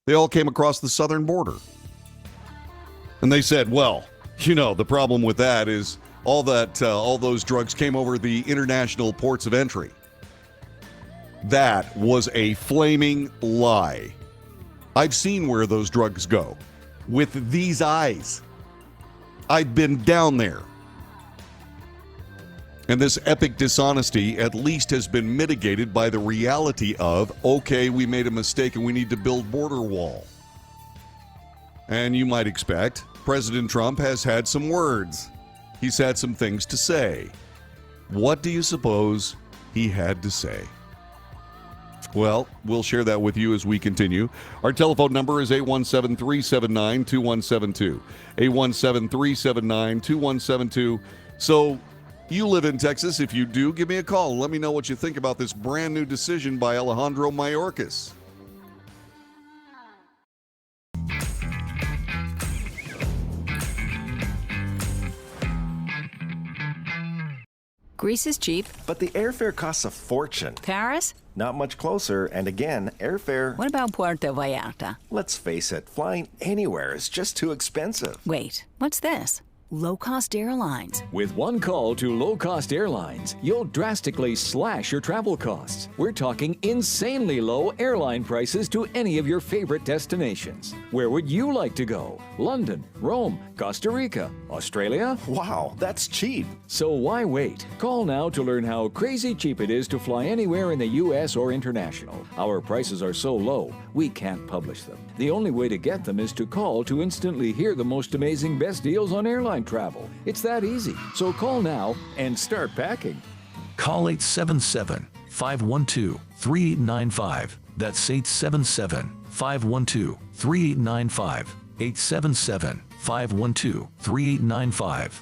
They all came across the southern border. And they said, well, you know, the problem with that is all those drugs came over the international ports of entry. That was a flaming lie. I've seen where those drugs go with these eyes. I've been down there. And this epic dishonesty at least has been mitigated by the reality of, okay, we made a mistake and we need to build border wall. And you might expect President Trump has had some words. He's had some things to say. What do you suppose he had to say? Well, we'll share that with you as we continue. Our telephone number is 817-379-2172. 817-379-2172. So you live in Texas. If you do, give me a call. Let me know what you think about this brand new decision by Alejandro Mayorkas. Greece is cheap. But the airfare costs a fortune. Paris? Not much closer, and again, airfare... What about Puerto Vallarta? Let's face it, flying anywhere is just too expensive. Wait, what's this? Low-cost airlines. With one call to low-cost airlines, you'll drastically slash your travel costs. We're talking insanely low airline prices to any of your favorite destinations. Where would you like to go? London, Rome, Costa Rica, Australia? Wow, that's cheap. So why wait? Call now to learn how crazy cheap it is to fly anywhere in the U.S. or international. Our prices are so low, we can't publish them. The only way to get them is to call to instantly hear the most amazing best deals on airline travel. It's that easy. So call now and start packing. Call 877-512-3895. That's 877-512-3895. 877-512-3895.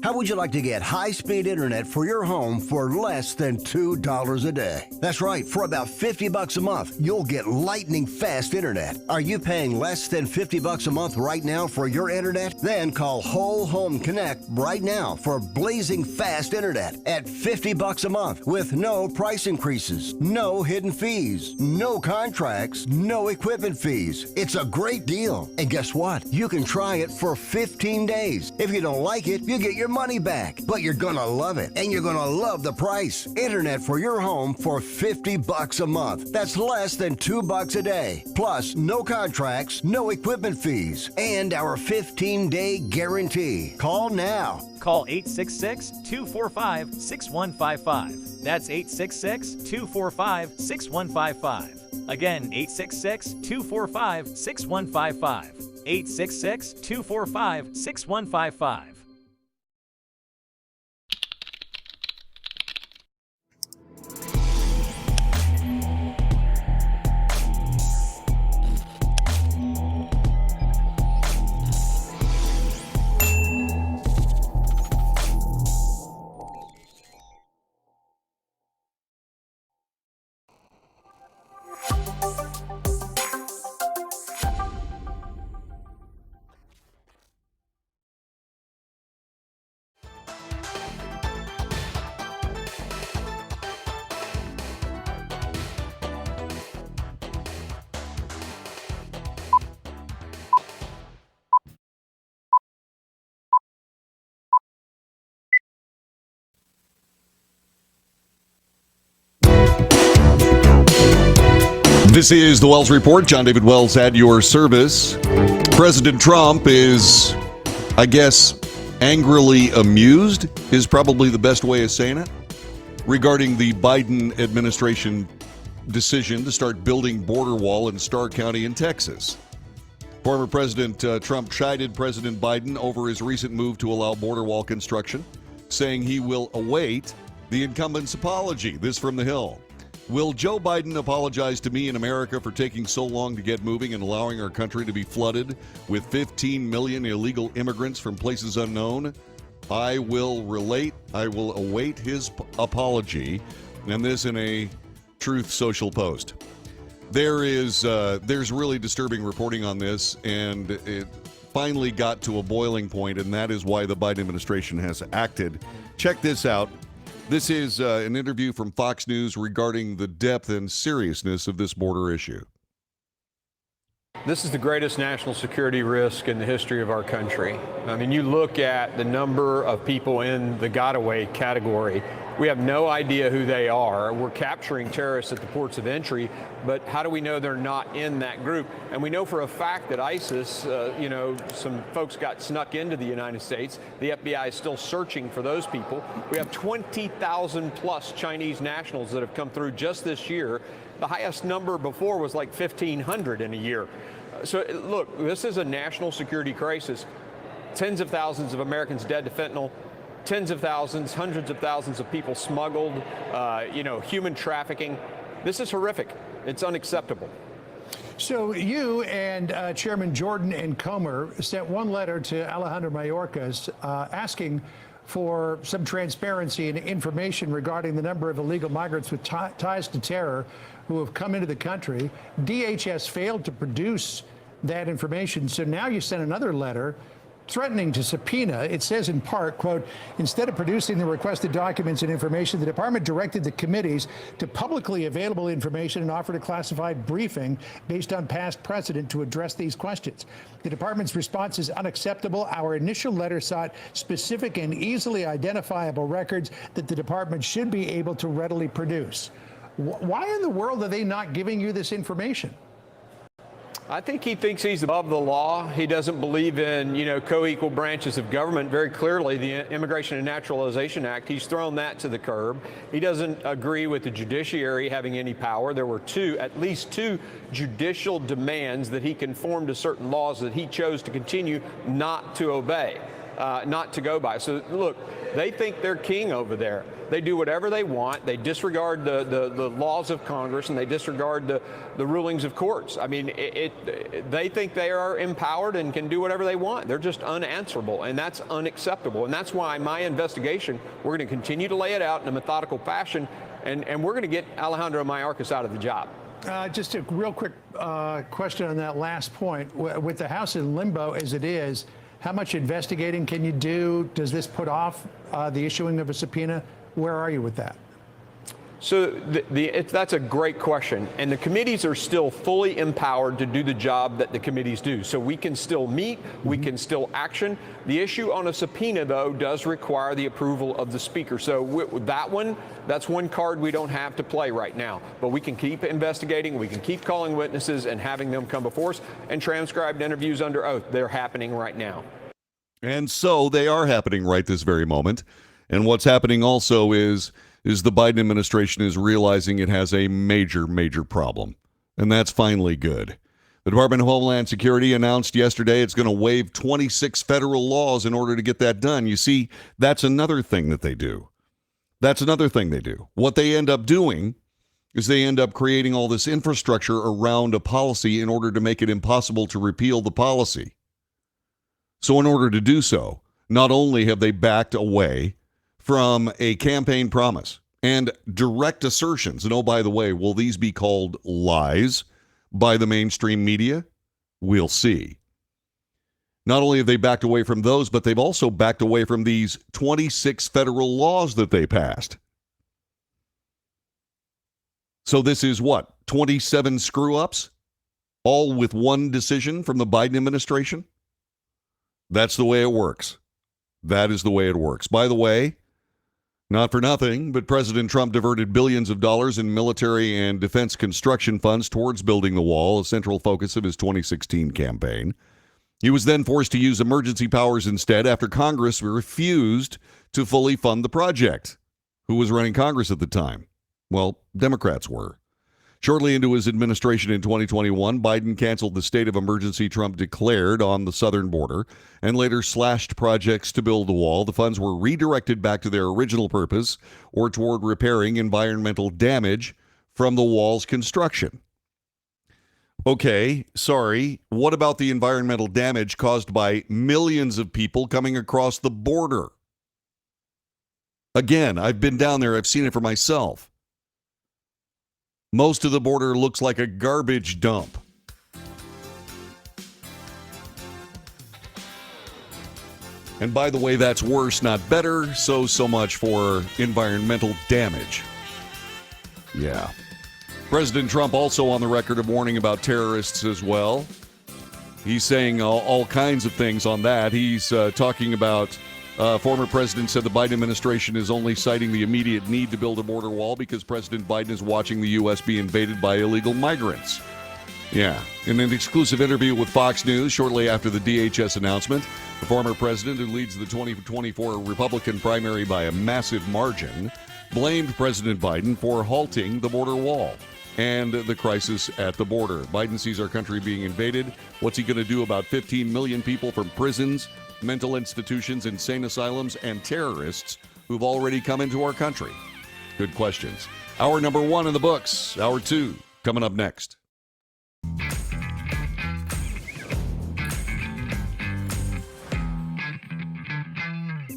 How would you like to get high-speed internet for your home for less than $2 a day? That's right, for about $50 a month, you'll get lightning-fast internet. Are you paying less than $50 a month right now for your internet? Then call Whole Home Connect right now for blazing fast internet at $50 a month with no price increases, no hidden fees, no contracts, no equipment fees. It's a great deal. And guess what? You can try it for 15 days. If you don't like it, you get your money back, but you're gonna love it, and you're gonna love the price. Internet for your home for $50 a month. That's less than $2 a day. Plus, no contracts, no equipment fees, and our 15-day guarantee. Call now. Call 866-245-6155. That's 866-245-6155. Again, 866-245-6155. 866-245-6155. This is the Wells Report. John David Wells at your service. President Trump is, I guess, angrily amused is probably the best way of saying it, regarding the Biden administration decision to start building border wall in Starr County in Texas. Former President Trump chided President Biden over his recent move to allow border wall construction, saying he will await the incumbent's apology. This from The Hill. Will Joe Biden apologize to me in America for taking so long to get moving and allowing our country to be flooded with 15 million illegal immigrants from places unknown? I will await his apology. And this in a Truth Social post. There's really disturbing reporting on this, and it finally got to a boiling point, and that is why the Biden administration has acted. Check this out. This is an interview from Fox News regarding the depth and seriousness of this border issue. This is the greatest national security risk in the history of our country. I mean, you look at the number of people in the got-away category, We have no idea who they are. We're capturing terrorists at the ports of entry, but how do we know they're not in that group? And we know for a fact that ISIS, some folks got snuck into the United States. The FBI is still searching for those people. We have 20,000 plus Chinese nationals that have come through just this year. The highest number before was like 1,500 in a year. So look, this is a national security crisis. Tens of thousands of Americans dead to fentanyl. Tens of thousands, hundreds of thousands of people smuggled, human trafficking. This is horrific. It's unacceptable. So you and Chairman Jordan and Comer sent one letter to Alejandro Mayorkas asking for some transparency and information regarding the number of illegal migrants with ties to terror who have come into the country. DHS failed to produce that information, so now you sent another letter threatening to subpoena. It says in part, quote, instead of producing the requested documents and information, the department directed the committees to publicly available information and offered a classified briefing based on past precedent to address these questions. The department's response is unacceptable. Our initial letter sought specific and easily identifiable records that the department should be able to readily produce. Why in the world are they not giving you this information? I think he thinks he's above the law. He doesn't believe in, co-equal branches of government. Very clearly, the Immigration and Naturalization Act, he's thrown that to the curb. He doesn't agree with the judiciary having any power. There were at least two judicial demands that he conformed to certain laws that he chose to continue not to obey, not to go by. So look, they think they're king over there. They do whatever they want. They disregard the laws of Congress, and they disregard the rulings of courts. I mean, they think they are empowered and can do whatever they want. They're just unanswerable, and that's unacceptable. And that's why my investigation, we're going to continue to lay it out in a methodical fashion, and we're going to get Alejandro Mayorkas out of the job. Just a real quick question on that last point. With the House in limbo as it is, how much investigating can you do? Does this put off the issuing of a subpoena? Where are you with that? So that's a great question. And the committees are still fully empowered to do the job that the committees do. So we can still meet, we can still action. The issue on a subpoena, though, does require the approval of the speaker. So that's one card we don't have to play right now. But we can keep investigating, we can keep calling witnesses and having them come before us, and transcribed interviews under oath. They're happening right now. And so they are happening right this very moment. And what's happening also is the Biden administration is realizing it has a major, major problem. And that's finally good. The Department of Homeland Security announced yesterday it's going to waive 26 federal laws in order to get that done. You see, that's another thing that they do. What they end up doing is they end up creating all this infrastructure around a policy in order to make it impossible to repeal the policy. So in order to do so, not only have they backed away from a campaign promise and direct assertions, and oh, by the way, will these be called lies by the mainstream media? We'll see. Not only have they backed away from those, but they've also backed away from these 26 federal laws that they passed. So this is what, 27 screw-ups, all with one decision from the Biden administration? That's the way it works. That is the way it works. By the way, not for nothing, but President Trump diverted billions of dollars in military and defense construction funds towards building the wall, a central focus of his 2016 campaign. He was then forced to use emergency powers instead after Congress refused to fully fund the project. Who was running Congress at the time? Well, Democrats were. Shortly into his administration in 2021, Biden canceled the state of emergency Trump declared on the southern border and later slashed projects to build the wall. The funds were redirected back to their original purpose or toward repairing environmental damage from the wall's construction. Okay, sorry. What about the environmental damage caused by millions of people coming across the border? Again, I've been down there. I've seen it for myself. Most of the border looks like a garbage dump. And by the way, that's worse, not better. So much for environmental damage. Yeah. President Trump also on the record of warning about terrorists as well. He's saying all kinds of things on that. He's talking about Former president said the Biden administration is only citing the immediate need to build a border wall because President Biden is watching the U.S. be invaded by illegal migrants. Yeah. In an exclusive interview with Fox News shortly after the DHS announcement, the former president, who leads the 2024 Republican primary by a massive margin, blamed President Biden for halting the border wall and the crisis at the border. Biden sees our country being invaded. What's he going to do about 15 million people from prisons, mental institutions, insane asylums, and terrorists who've already come into our country? Good questions. Hour number 1 in the books. Hour 2 coming up next.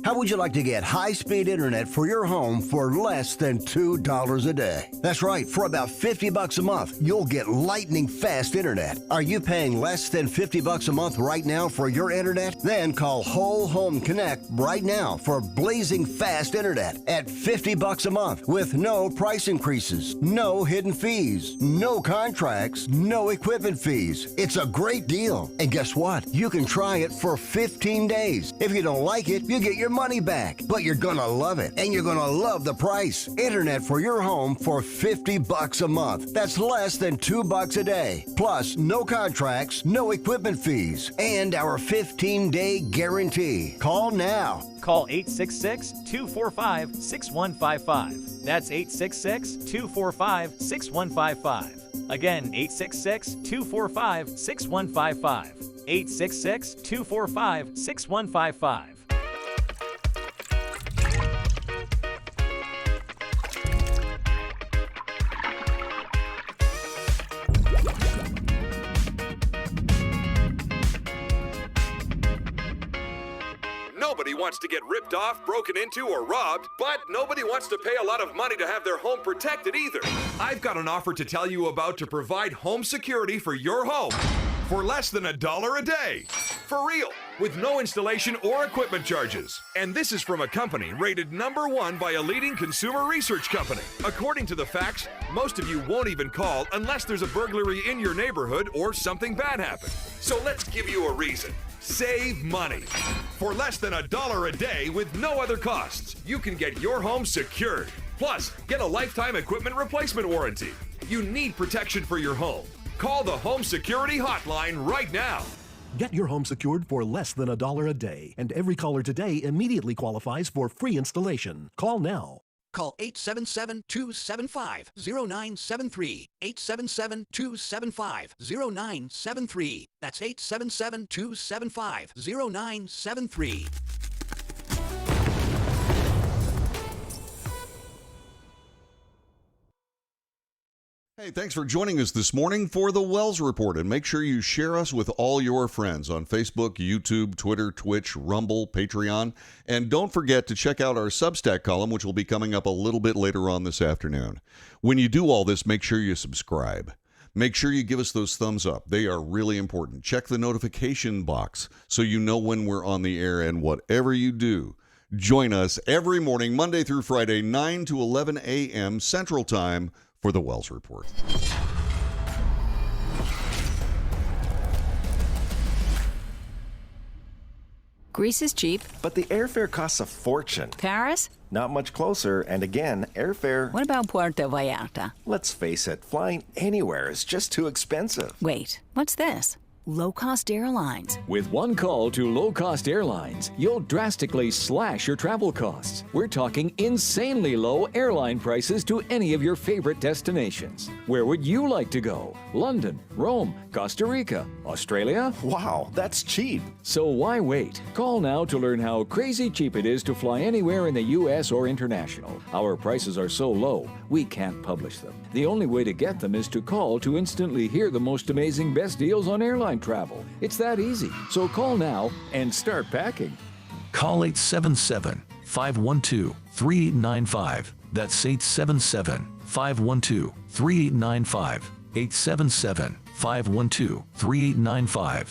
How would you like to get high-speed internet for your home for less than $2 a day? That's right, for about $50 a month, you'll get lightning fast internet. Are you paying less than $50 a month right now for your internet? Then call Whole Home Connect right now for blazing fast internet at $50 a month with no price increases, no hidden fees, no contracts, no equipment fees. It's a great deal. And guess what? You can try it for 15 days. If you don't like it, you get your money back, but you're gonna love it, and you're gonna love the price. Internet for your home for $50 a month. That's less than $2 a day. Plus, no contracts, no equipment fees, and our 15-day guarantee. Call now. Call 866-245-6155. That's 866-245-6155. Again, 866-245-6155. 866-245-6155. Nobody wants to get ripped off, broken into, or robbed, but nobody wants to pay a lot of money to have their home protected either. I've got an offer to tell you about to provide home security for your home for less than $1 a day. For real, with no installation or equipment charges. And this is from a company rated #1 by a leading consumer research company. According to the facts, most of you won't even call unless there's a burglary in your neighborhood or something bad happened. So let's give you a reason. Save money. For less than $1 a day with no other costs, you can get your home secured. Plus, get a lifetime equipment replacement warranty. You need protection for your home. Call the Home Security Hotline right now. Get your home secured for less than $1 a day, and every caller today immediately qualifies for free installation. Call now. Call 877-275-0973. 877-275-0973. That's 877-275-0973. Hey, thanks for joining us this morning for the Wells Report, and make sure you share us with all your friends on Facebook, YouTube, Twitter, Twitch, Rumble, Patreon, and don't forget to check out our Substack column, which will be coming up a little bit later on this afternoon. When you do all this, make sure you subscribe. Make sure you give us those thumbs up. They are really important. Check the notification box so you know when we're on the air, and whatever you do, join us every morning, Monday through Friday, 9 to 11 a.m. Central Time, for the Wells Report. Greece is cheap. But the airfare costs a fortune. Paris? Not much closer, and again, airfare... What about Puerto Vallarta? Let's face it, flying anywhere is just too expensive. Wait, what's this? Low-cost airlines. With one call to low-cost airlines, you'll drastically slash your travel costs. We're talking insanely low airline prices to any of your favorite destinations. Where would you like to go? London, Rome, Costa Rica, Australia? Wow, that's cheap. So why wait? Call now to learn how crazy cheap it is to fly anywhere in the U.S. or international. Our prices are so low, we can't publish them. The only way to get them is to call to instantly hear the most amazing best deals on airline travel. It's that easy. So call now and start packing. Call 877-512-3895. That's 877-512-3895. 877-512-3895.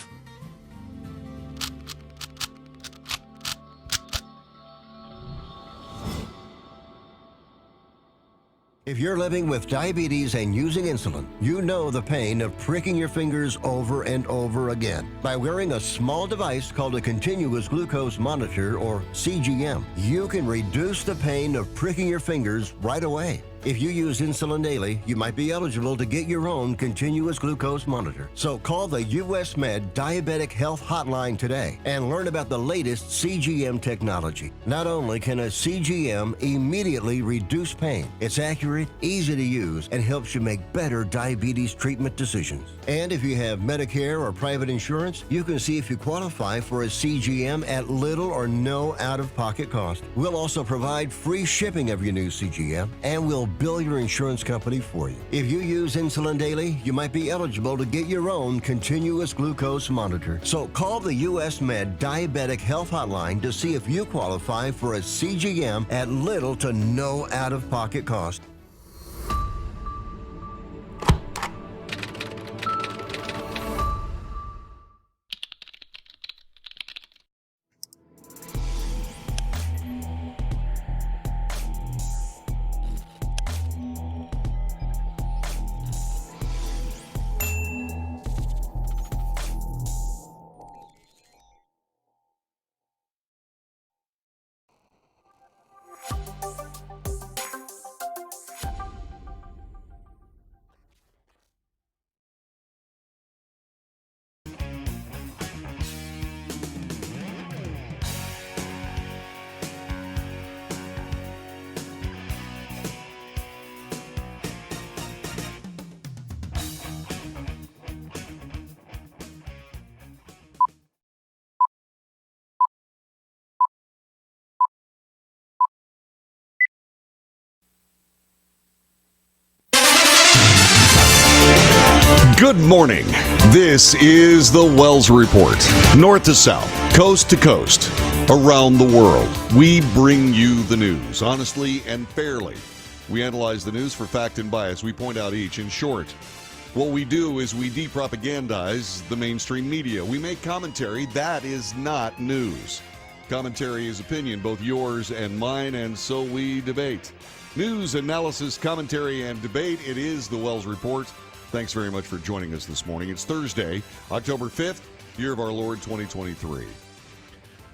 If you're living with diabetes and using insulin, you know the pain of pricking your fingers over and over again. By wearing a small device called a continuous glucose monitor, or CGM, you can reduce the pain of pricking your fingers right away. If you use insulin daily, you might be eligible to get your own continuous glucose monitor. So call the US Med Diabetic Health Hotline today and learn about the latest CGM technology. Not only can a CGM immediately reduce pain, it's accurate, easy to use, and helps you make better diabetes treatment decisions. And if you have Medicare or private insurance, you can see if you qualify for a CGM at little or no out-of-pocket cost. We'll also provide free shipping of your new CGM, and we'll bill your insurance company for you. If you use insulin daily, you might be eligible to get your own continuous glucose monitor. So call the US Med Diabetic Health Hotline to see if you qualify for a CGM at little to no out-of-pocket cost. Good morning. This is the Wells Report. North to south, coast to coast, around the world. We bring you the news, honestly and fairly. We analyze the news for fact and bias. We point out each. In short, what we do is we depropagandize the mainstream media. We make commentary. That is not news. Commentary is opinion, both yours and mine, and so we debate. News, analysis, commentary, and debate. It is the Wells Report. Thanks very much for joining us this morning. It's Thursday, October 5th, year of our Lord 2023.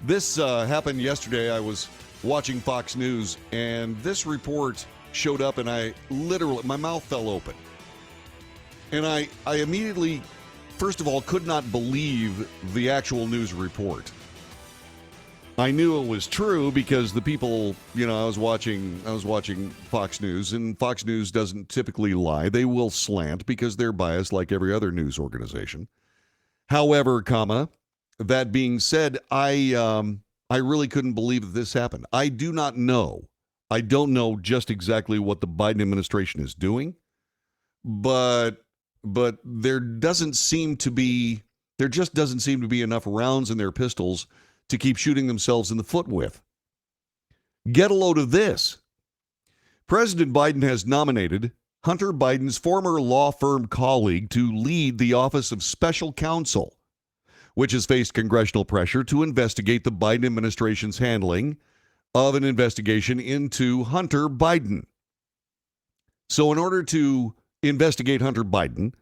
This happened yesterday. I was watching Fox News, and this report showed up, and I literally, my mouth fell open. And I immediately, first of all, could not believe the actual news report. I knew it was true because the people, I was watching Fox News, and Fox News doesn't typically lie. They will slant because they're biased like every other news organization. However, that being said, I really couldn't believe that this happened. I don't know just exactly what the Biden administration is doing, but there just doesn't seem to be enough rounds in their pistols to keep shooting themselves in the foot with. Get a load of this. President Biden has nominated Hunter Biden's former law firm colleague to lead the Office of Special Counsel, which has faced congressional pressure to investigate the Biden administration's handling of an investigation into Hunter Biden. So in order to investigate Hunter Biden,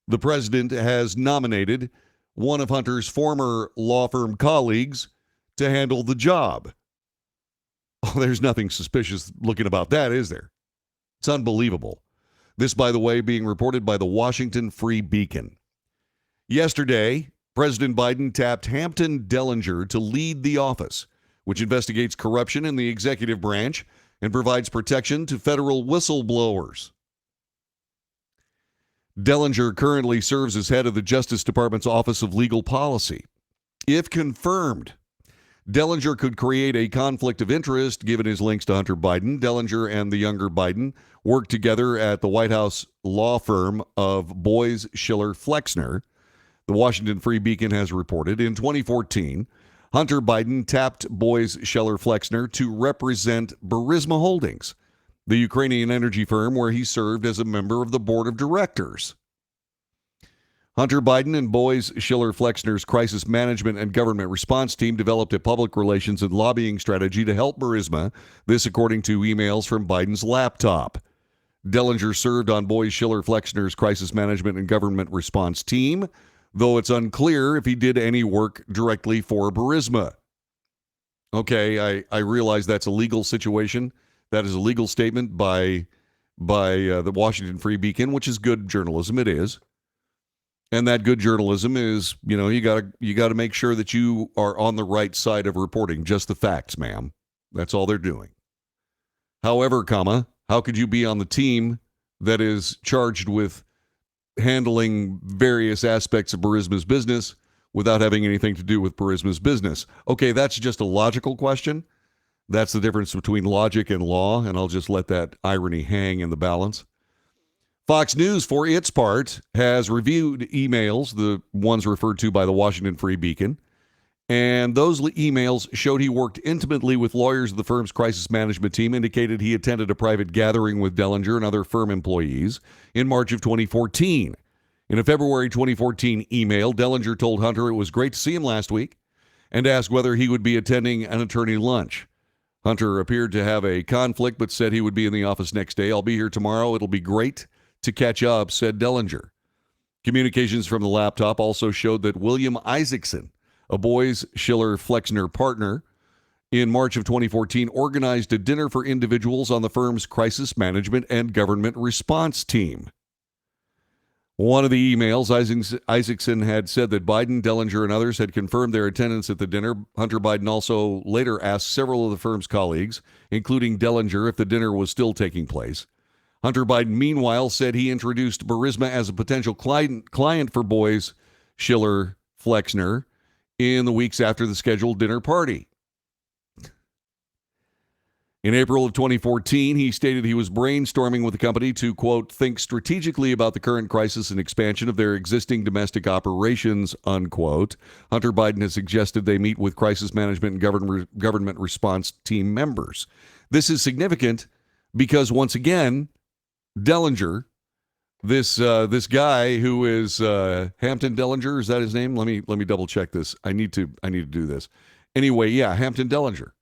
the president has nominated one of Hunter's former law firm colleagues to handle the job. Oh, there's nothing suspicious looking about that, is there? It's unbelievable. This, by the way, being reported by the Washington Free Beacon. Yesterday, President Biden tapped Hampton Dellinger to lead the office, which investigates corruption in the executive branch and provides protection to federal whistleblowers. Dellinger currently serves as head of the Justice Department's Office of Legal Policy. If confirmed, Dellinger could create a conflict of interest given his links to Hunter Biden. Dellinger and the younger Biden worked together at the White House law firm of Boies, Schiller, Flexner. The Washington Free Beacon has reported in 2014, Hunter Biden tapped Boies, Schiller, Flexner to represent Burisma Holdings, the Ukrainian energy firm where he served as a member of the board of directors. Hunter Biden and Boies, Schiller, Flexner's crisis management and government response team developed a public relations and lobbying strategy to help Burisma, this according to emails from Biden's laptop. Dellinger served on Boies Schiller Flexner's crisis management and government response team, though it's unclear if he did any work directly for Burisma. Okay, I realize that's a legal situation. That is a legal statement by the Washington Free Beacon, which is good journalism. It is. And that good journalism is, you got to make sure that you are on the right side of reporting just the facts, ma'am. That's all they're doing. However, how could you be on the team that is charged with handling various aspects of Burisma's business without having anything to do with Burisma's business? Okay, that's just a logical question. That's the difference between logic and law, and I'll just let that irony hang in the balance. Fox News, for its part, has reviewed emails, the ones referred to by the Washington Free Beacon, and those emails showed he worked intimately with lawyers of the firm's crisis management team, indicated he attended a private gathering with Dellinger and other firm employees in March of 2014. In a February 2014 email, Dellinger told Hunter it was great to see him last week and asked whether he would be attending an attorney lunch. Hunter appeared to have a conflict but said he would be in the office next day. I'll be here tomorrow. It'll be great to catch up, said Dellinger. Communications from the laptop also showed that William Isaacson, a Boies Schiller Flexner partner, in March of 2014 organized a dinner for individuals on the firm's crisis management and government response team. One of the emails, Isaacson had said that Biden, Dellinger, and others had confirmed their attendance at the dinner. Hunter Biden also later asked several of the firm's colleagues, including Dellinger, if the dinner was still taking place. Hunter Biden, meanwhile, said he introduced Burisma as a potential client for Boies Schiller Flexner in the weeks after the scheduled dinner party. In April of 2014, he stated he was brainstorming with the company to, quote, think strategically about the current crisis and expansion of their existing domestic operations, unquote. Hunter Biden has suggested they meet with crisis management and government response team members. This is significant because, once again, Dellinger, this guy who is Hampton Dellinger, is that his name? Let me double check this. I need to do this. Anyway, yeah, Hampton Dellinger.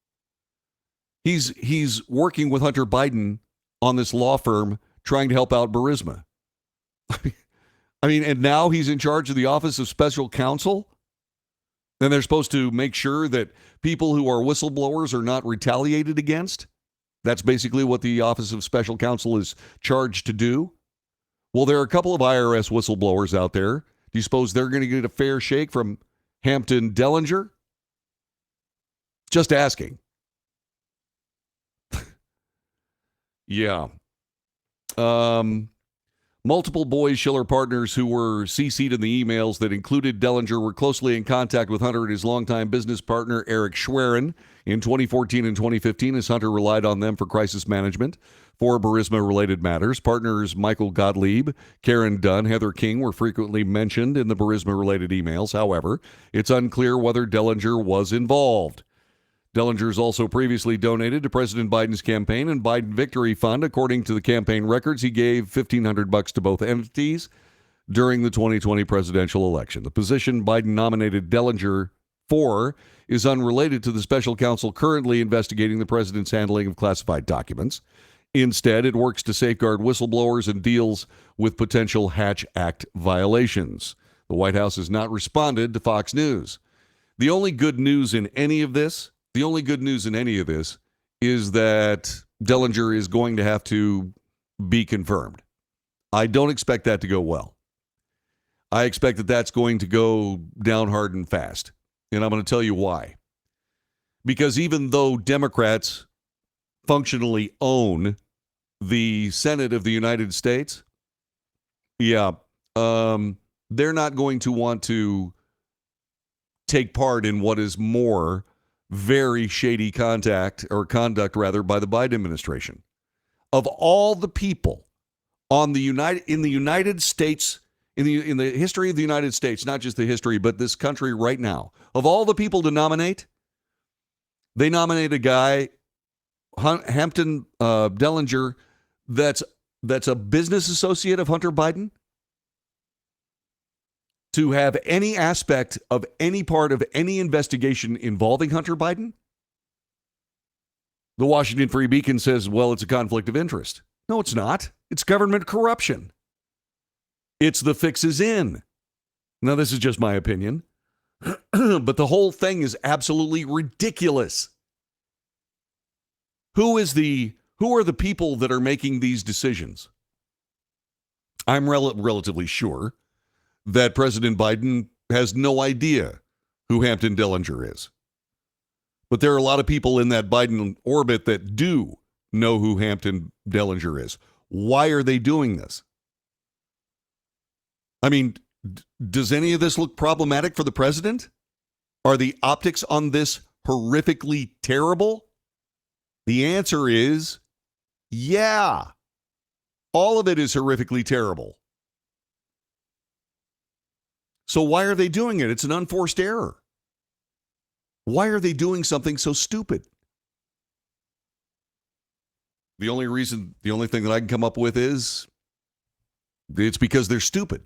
He's working with Hunter Biden on this law firm trying to help out Burisma. I mean, and now he's in charge of the Office of Special Counsel? And they're supposed to make sure that people who are whistleblowers are not retaliated against? That's basically what the Office of Special Counsel is charged to do? Well, there are a couple of IRS whistleblowers out there. Do you suppose they're going to get a fair shake from Hampton Dellinger? Just asking. Yeah. Multiple Boies Schiller partners who were CC'd in the emails that included Dellinger were closely in contact with Hunter and his longtime business partner, Eric Schwerin, in 2014 and 2015, as Hunter relied on them for crisis management for Burisma-related matters. Partners Michael Gottlieb, Karen Dunn, Heather King were frequently mentioned in the Burisma-related emails. However, it's unclear whether Dellinger was involved. Dellinger's also previously donated to President Biden's campaign and Biden Victory Fund. According to the campaign records, he gave $1,500 to both entities during the 2020 presidential election. The position Biden nominated Dellinger for is unrelated to the special counsel currently investigating the president's handling of classified documents. Instead, it works to safeguard whistleblowers and deals with potential Hatch Act violations. The White House has not responded to Fox News. The only good news in any of this is that Dellinger is going to have to be confirmed. I don't expect that to go well. I expect that that's going to go down hard and fast. And I'm going to tell you why. Because even though Democrats functionally own the Senate of the United States, they're not going to want to take part in what is more very shady conduct by the Biden administration. Of all the people in the United States, in the history of the United States, not just the history, but this country right now, of all the people to nominate, they nominate a guy, Hampton Dellinger, that's a business associate of Hunter Biden, to have any aspect of any part of any investigation involving Hunter Biden? The Washington Free Beacon says, well, it's a conflict of interest. No, it's not. It's government corruption. It's the fixes in. Now, this is just my opinion, but the whole thing is absolutely ridiculous. Who are the people that are making these decisions? I'm relatively sure that President Biden has no idea who Hampton Dellinger is. But there are a lot of people in that Biden orbit that do know who Hampton Dellinger is. Why are they doing this? I mean, does any of this look problematic for the president? Are the optics on this horrifically terrible? The answer is yeah. All of it is horrifically terrible. So why are they doing it? It's an unforced error. Why are they doing something so stupid? The only thing that I can come up with is it's because they're stupid.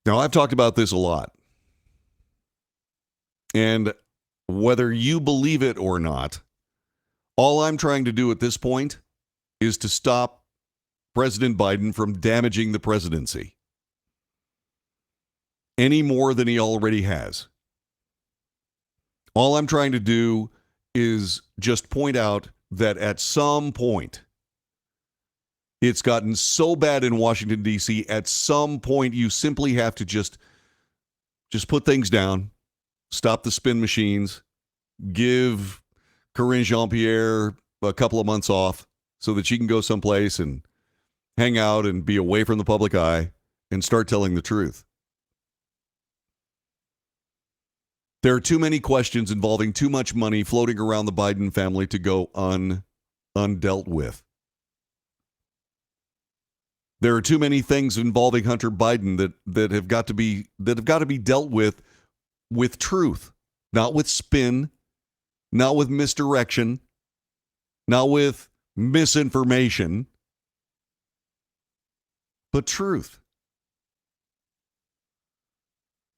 Now, I've talked about this a lot. And whether you believe it or not, all I'm trying to do at this point is to stop President Biden from damaging the presidency any more than he already has. All I'm trying to do is just point out that at some point, it's gotten so bad in Washington, D.C., at some point you simply have to just put things down, stop the spin machines, give Karine Jean-Pierre a couple of months off so that she can go someplace and hang out and be away from the public eye and start telling the truth. There are too many questions involving too much money floating around the Biden family to go undealt with. There are too many things involving Hunter Biden that have got to be dealt with truth, not with spin, not with misdirection, not with misinformation, but truth.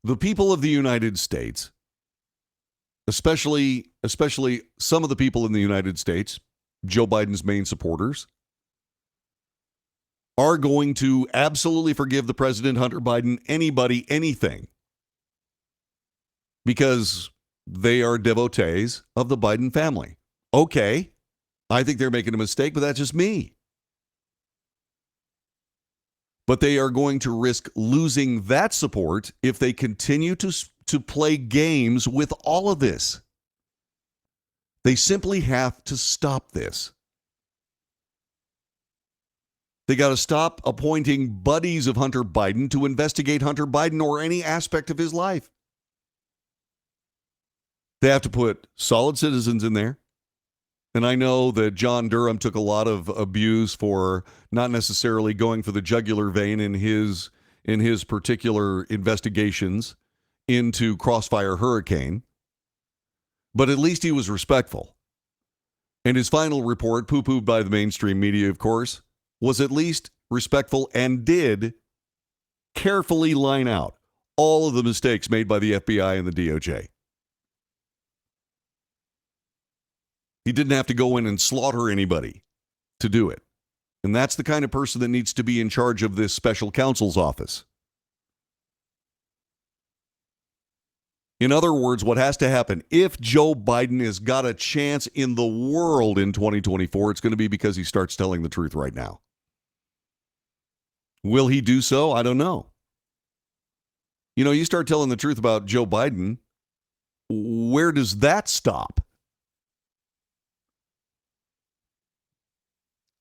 The people of the United States, especially some of the people in the United States, Joe Biden's main supporters, are going to absolutely forgive the president, Hunter Biden, anybody, anything, because they are devotees of the Biden family. Okay, I think they're making a mistake, but that's just me. But they are going to risk losing that support if they continue to play games with all of this. They simply have to stop this. They got to stop appointing buddies of Hunter Biden to investigate Hunter Biden or any aspect of his life. They have to put solid citizens in there. And I know that John Durham took a lot of abuse for not necessarily going for the jugular vein in his particular investigations into Crossfire Hurricane. But at least he was respectful. And his final report, poo-pooed by the mainstream media, of course, was at least respectful and did carefully line out all of the mistakes made by the FBI and the DOJ. He didn't have to go in and slaughter anybody to do it. And that's the kind of person that needs to be in charge of this special counsel's office. In other words, what has to happen, if Joe Biden has got a chance in the world in 2024, it's going to be because he starts telling the truth right now. Will he do so? I don't know. You know, you start telling the truth about Joe Biden, where does that stop?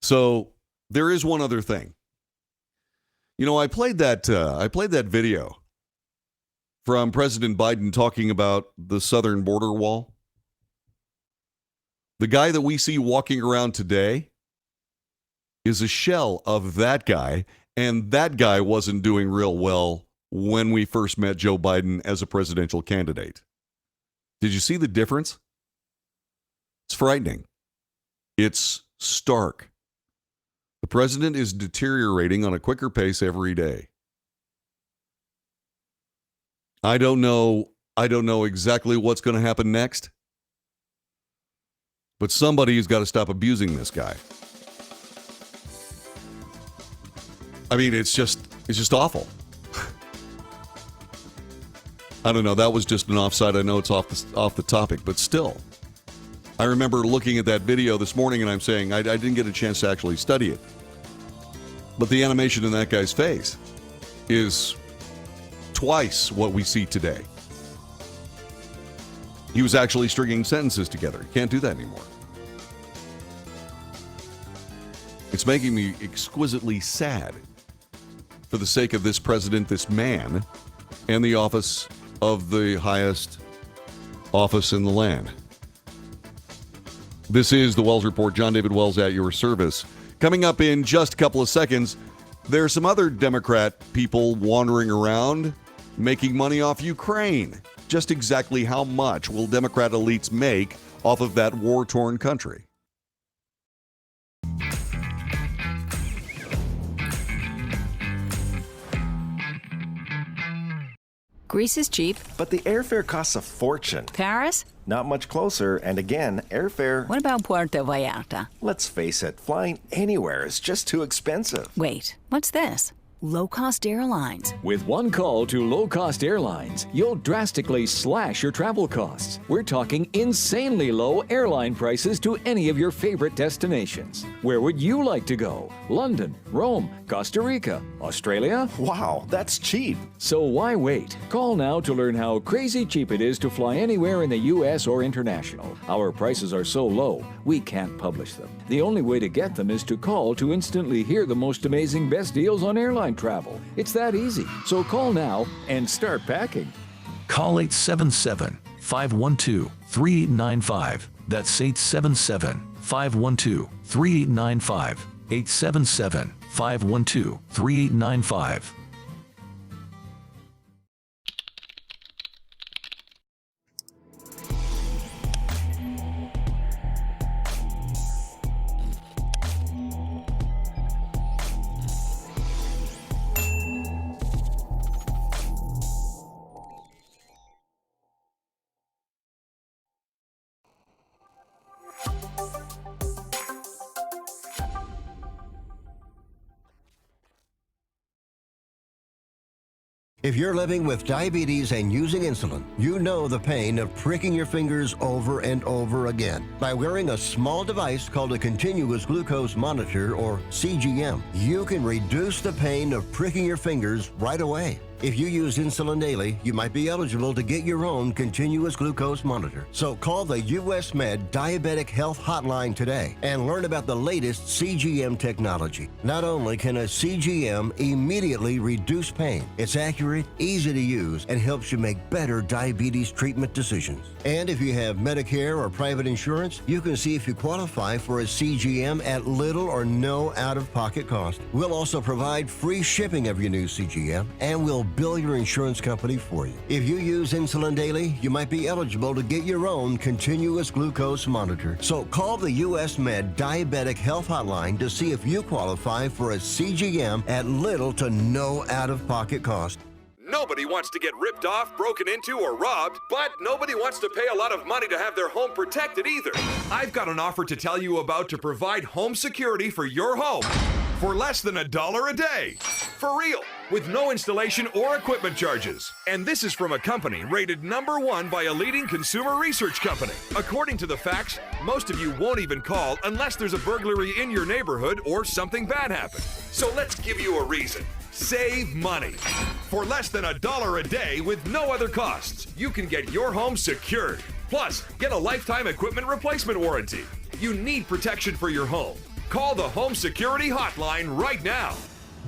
So there is one other thing. You know, I played that video from President Biden talking about the southern border wall. The guy that we see walking around today is a shell of that guy, and that guy wasn't doing real well when we first met Joe Biden as a presidential candidate. Did you see the difference? It's frightening. It's stark. The president is deteriorating on a quicker pace every day. I don't know exactly what's going to happen next. But somebody has got to stop abusing this guy. I mean, it's just awful. I don't know. That was just an offside. I know it's off the topic, but still. I remember looking at that video this morning and I'm saying I didn't get a chance to actually study it. But the animation in that guy's face is twice what we see today. He was actually stringing sentences together. He can't do that anymore. It's making me exquisitely sad for the sake of this president, this man, and the office of the highest office in the land. This is the Wells Report. John David Wells at your service. Coming up in just a couple of seconds, there are some other Democrat people wandering around making money off Ukraine. Just exactly how much will Democrat elites make off of that war-torn country? Greece is cheap. But the airfare costs a fortune. Paris? Not much closer, and again, airfare... What about Puerto Vallarta? Let's face it, flying anywhere is just too expensive. Wait, what's this? Low-cost airlines. With one call to low-cost airlines, you'll drastically slash your travel costs. We're talking insanely low airline prices to any of your favorite destinations. Where would you like to go? London, Rome, Costa Rica, Australia? Wow, that's cheap. So why wait? Call now to learn how crazy cheap it is to fly anywhere in the U.S. or international. Our prices are so low, we can't publish them. The only way to get them is to call to instantly hear the most amazing best deals on airline travel. It's that easy. So call now and start packing. Call 877-512-3895. That's 877-512-3895. 877-512-3895. If you're living with diabetes and using insulin, you know the pain of pricking your fingers over and over again. By wearing a small device called a continuous glucose monitor, or CGM, you can reduce the pain of pricking your fingers right away. If you use insulin daily, you might be eligible to get your own continuous glucose monitor. So call the US Med Diabetic Health Hotline today and learn about the latest CGM technology. Not only can a CGM immediately reduce pain, it's accurate, easy to use, and helps you make better diabetes treatment decisions. And if you have Medicare or private insurance, you can see if you qualify for a CGM at little or no out-of-pocket cost. We'll also provide free shipping of your new CGM, and we'll bill your insurance company for you. If you use insulin daily, you might be eligible to get your own continuous glucose monitor. So call the US Med Diabetic Health Hotline to see if you qualify for a CGM at little to no out-of-pocket cost. Nobody wants to get ripped off, broken into, or robbed, but nobody wants to pay a lot of money to have their home protected either. I've got an offer to tell you about to provide home security for your home for less than $1 a day. For real, with no installation or equipment charges. And this is from a company rated #1 by a leading consumer research company. According to the facts, most of you won't even call unless there's a burglary in your neighborhood or something bad happened. So let's give you a reason. Save money. For less than $1 a day with no other costs, you can get your home secured. Plus, get a lifetime equipment replacement warranty. You need protection for your home. Call the Home Security Hotline right now.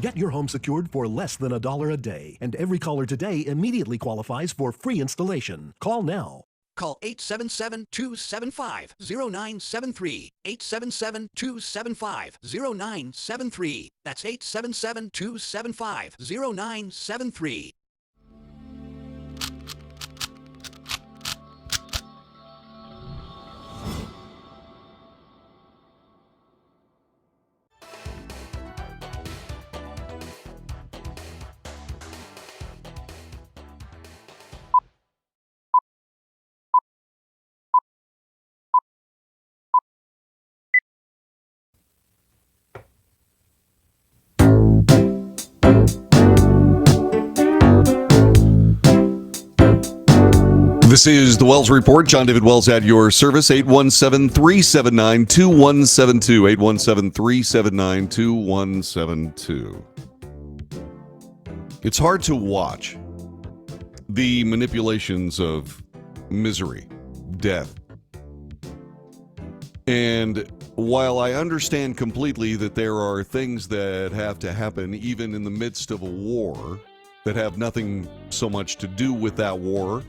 Get your home secured for less than $1 a day, and every caller today immediately qualifies for free installation. Call now. Call 877-275-0973. 877-275-0973. That's 877-275-0973. This is the Wells Report. John David Wells at your service. 817-379-2172. 817-379-2172. It's hard to watch the manipulations of misery, death. And while I understand completely that there are things that have to happen even in the midst of a war that have nothing so much to do with that war,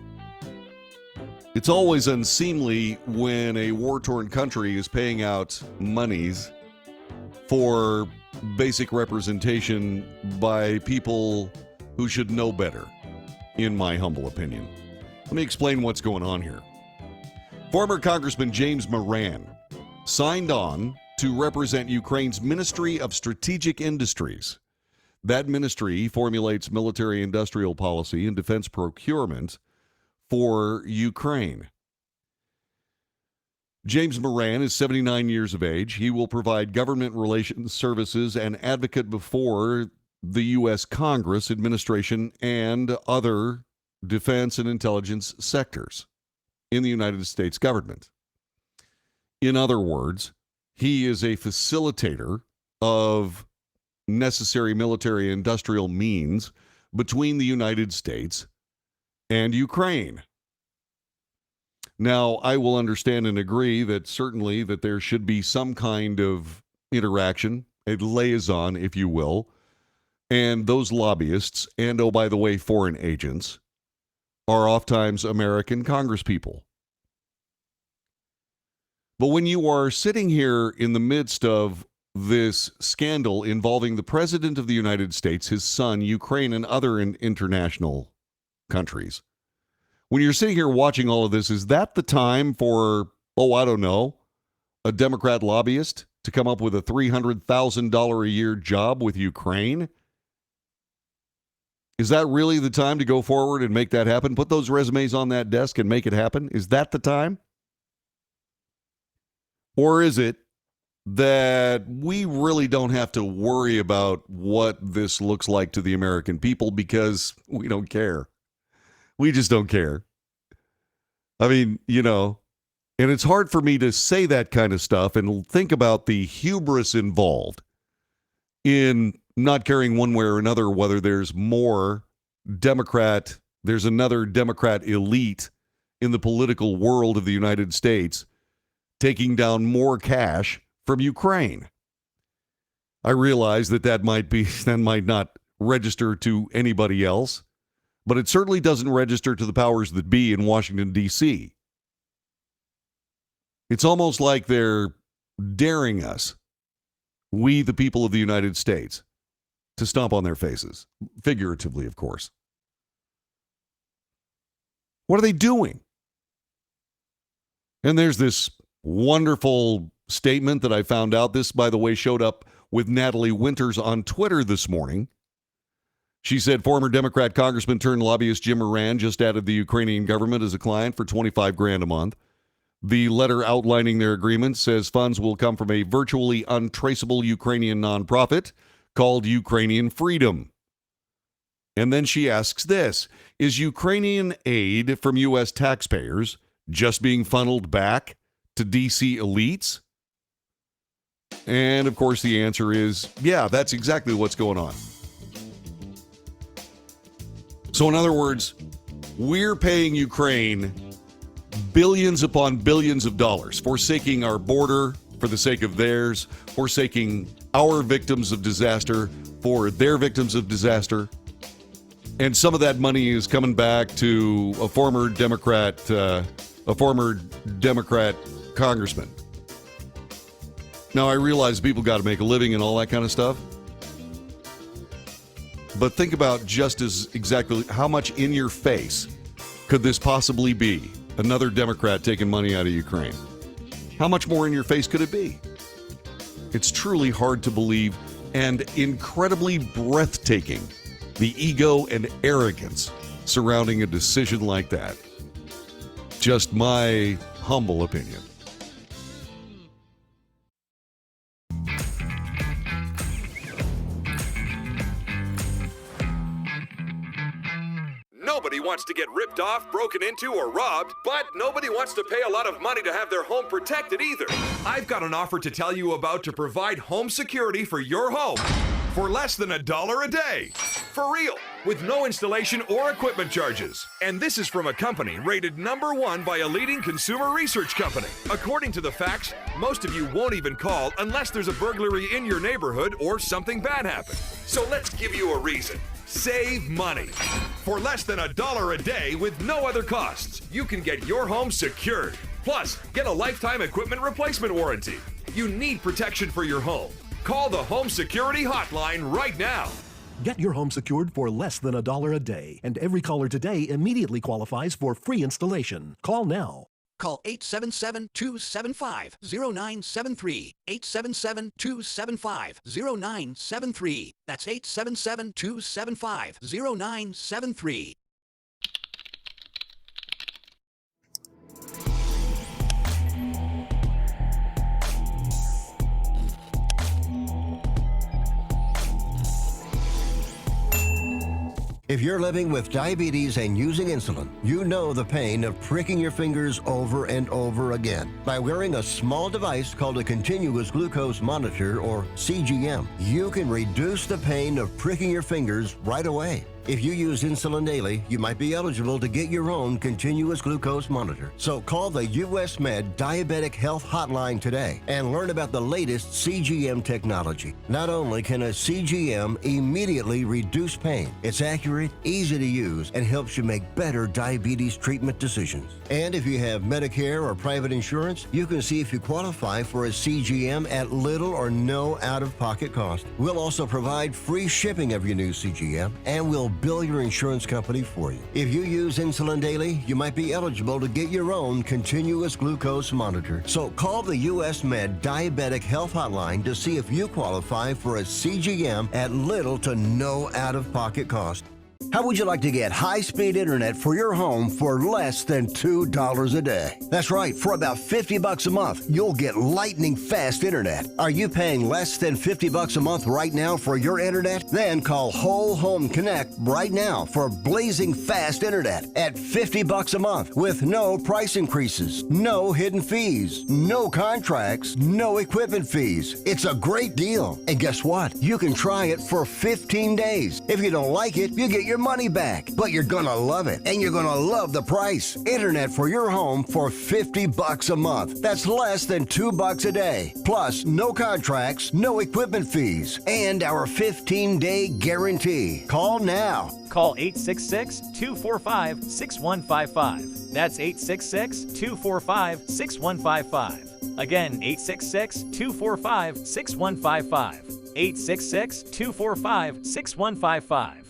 it's always unseemly when a war-torn country is paying out monies for basic representation by people who should know better, in my humble opinion. Let me explain what's going on here. Former Congressman James Moran signed on to represent Ukraine's Ministry of Strategic Industries. That ministry formulates military industrial policy and defense procurement for Ukraine. James Moran is 79 years of age. He will provide government relations services and advocate before the U.S. Congress, administration, and other defense and intelligence sectors in the United States government. In other words, he is a facilitator of necessary military industrial means between the United States and Ukraine. Now, I will understand and agree that certainly that there should be some kind of interaction, a liaison, if you will, and those lobbyists, and oh, by the way, foreign agents, are oftentimes American congresspeople. But when you are sitting here in the midst of this scandal involving the President of the United States, his son, Ukraine, and other international countries, when you're sitting here watching all of this, is that the time for, I don't know, a Democrat lobbyist to come up with a $300,000 a year job with Ukraine? Is that really the time to go forward and make that happen? Put those resumes on that desk and make it happen? Is that the time? Or is it that we really don't have to worry about what this looks like to the American people because we don't care? We just don't care. I mean, and it's hard for me to say that kind of stuff and think about the hubris involved in not caring one way or another whether there's another Democrat elite in the political world of the United States taking down more cash from Ukraine. I realize that might not register to anybody else, but it certainly doesn't register to the powers that be in Washington, D.C. It's almost like they're daring us, we the people of the United States, to stomp on their faces, figuratively, of course. What are they doing? And there's this wonderful statement that I found out. This, by the way, showed up with Natalie Winters on Twitter this morning. She said former Democrat Congressman turned lobbyist Jim Moran just added the Ukrainian government as a client for $25,000 a month. The letter outlining their agreement says funds will come from a virtually untraceable Ukrainian nonprofit called Ukrainian Freedom. And then she asks this: is Ukrainian aid from U.S. taxpayers just being funneled back to D.C. elites? And, of course, the answer is, yeah, that's exactly what's going on. So, in other words, we're paying Ukraine billions upon billions of dollars, forsaking our border for the sake of theirs, forsaking our victims of disaster for their victims of disaster. And some of that money is coming back to a former Democrat congressman. Now, I realize people got to make a living and all that kind of stuff. But think about just as exactly how much in your face could this possibly be? Another Democrat taking money out of Ukraine. How much more in your face could it be? It's truly hard to believe and incredibly breathtaking, the ego and arrogance surrounding a decision like that. Just my humble opinion. Nobody wants to get ripped off, broken into, or robbed, but nobody wants to pay a lot of money to have their home protected either. I've got an offer to tell you about to provide home security for your home for less than $1 a day. For real, with no installation or equipment charges. And this is from a company rated #1 by a leading consumer research company. According to the facts, most of you won't even call unless there's a burglary in your neighborhood or something bad happened. So let's give you a reason. Save money. For less than $1 a day with no other costs, you can get your home secured. Plus, get a lifetime equipment replacement warranty. You need protection for your home. Call the Home Security Hotline right now. Get your home secured for less than $1 a day, and every caller today immediately qualifies for free installation. Call now. Call 877-275-0973. 877-275-0973. That's 877-275-0973. If you're living with diabetes and using insulin, you know the pain of pricking your fingers over and over again. By wearing a small device called a continuous glucose monitor, or CGM, you can reduce the pain of pricking your fingers right away. If you use insulin daily, you might be eligible to get your own continuous glucose monitor. So call the US Med Diabetic Health Hotline today and learn about the latest CGM technology. Not only can a CGM immediately reduce pain, it's accurate, easy to use, and helps you make better diabetes treatment decisions. And if you have Medicare or private insurance, you can see if you qualify for a CGM at little or no out-of-pocket cost. We'll also provide free shipping of your new CGM, and we'll bill your insurance company for you. If you use insulin daily, you might be eligible to get your own continuous glucose monitor. So call the US Med Diabetic Health Hotline to see if you qualify for a CGM at little to no out-of-pocket cost. How would you like to get high-speed internet for your home for less than $2 a day? That's right, for about $50 a month, you'll get lightning-fast internet. Are you paying less than $50 a month right now for your internet? Then call Whole Home Connect right now for blazing fast internet at $50 a month with no price increases, no hidden fees, no contracts, no equipment fees. It's a great deal. And guess what? You can try it for 15 days. If you don't like it, you get your money back, but you're gonna love it, and you're gonna love the price. Internet for your home for $50 a month. That's less than $2 a day. Plus, no contracts, no equipment fees, and our 15-day guarantee. Call now. Call 866-245-6155. That's 866-245-6155. Again, 866-245-6155. 866-245-6155.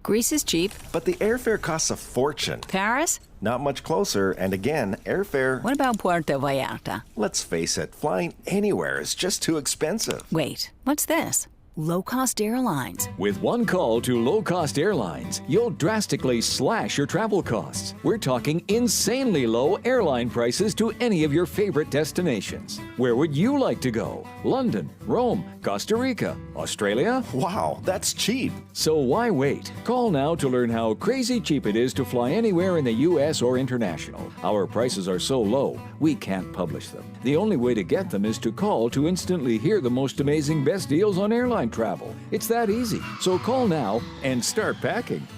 Greece is cheap. But the airfare costs a fortune. Paris? Not much closer, and again, airfare... What about Puerto Vallarta? Let's face it, flying anywhere is just too expensive. Wait, what's this? Low-cost airlines. With one call to low-cost airlines, you'll drastically slash your travel costs. We're talking insanely low airline prices to any of your favorite destinations. Where would you like to go? London, Rome, Costa Rica, Australia? Wow, that's cheap. So why wait? Call now to learn how crazy cheap it is to fly anywhere in the U.S. or international. Our prices are so low, we can't publish them. The only way to get them is to call to instantly hear the most amazing best deals on airline travel. It's that easy. So call now and start packing.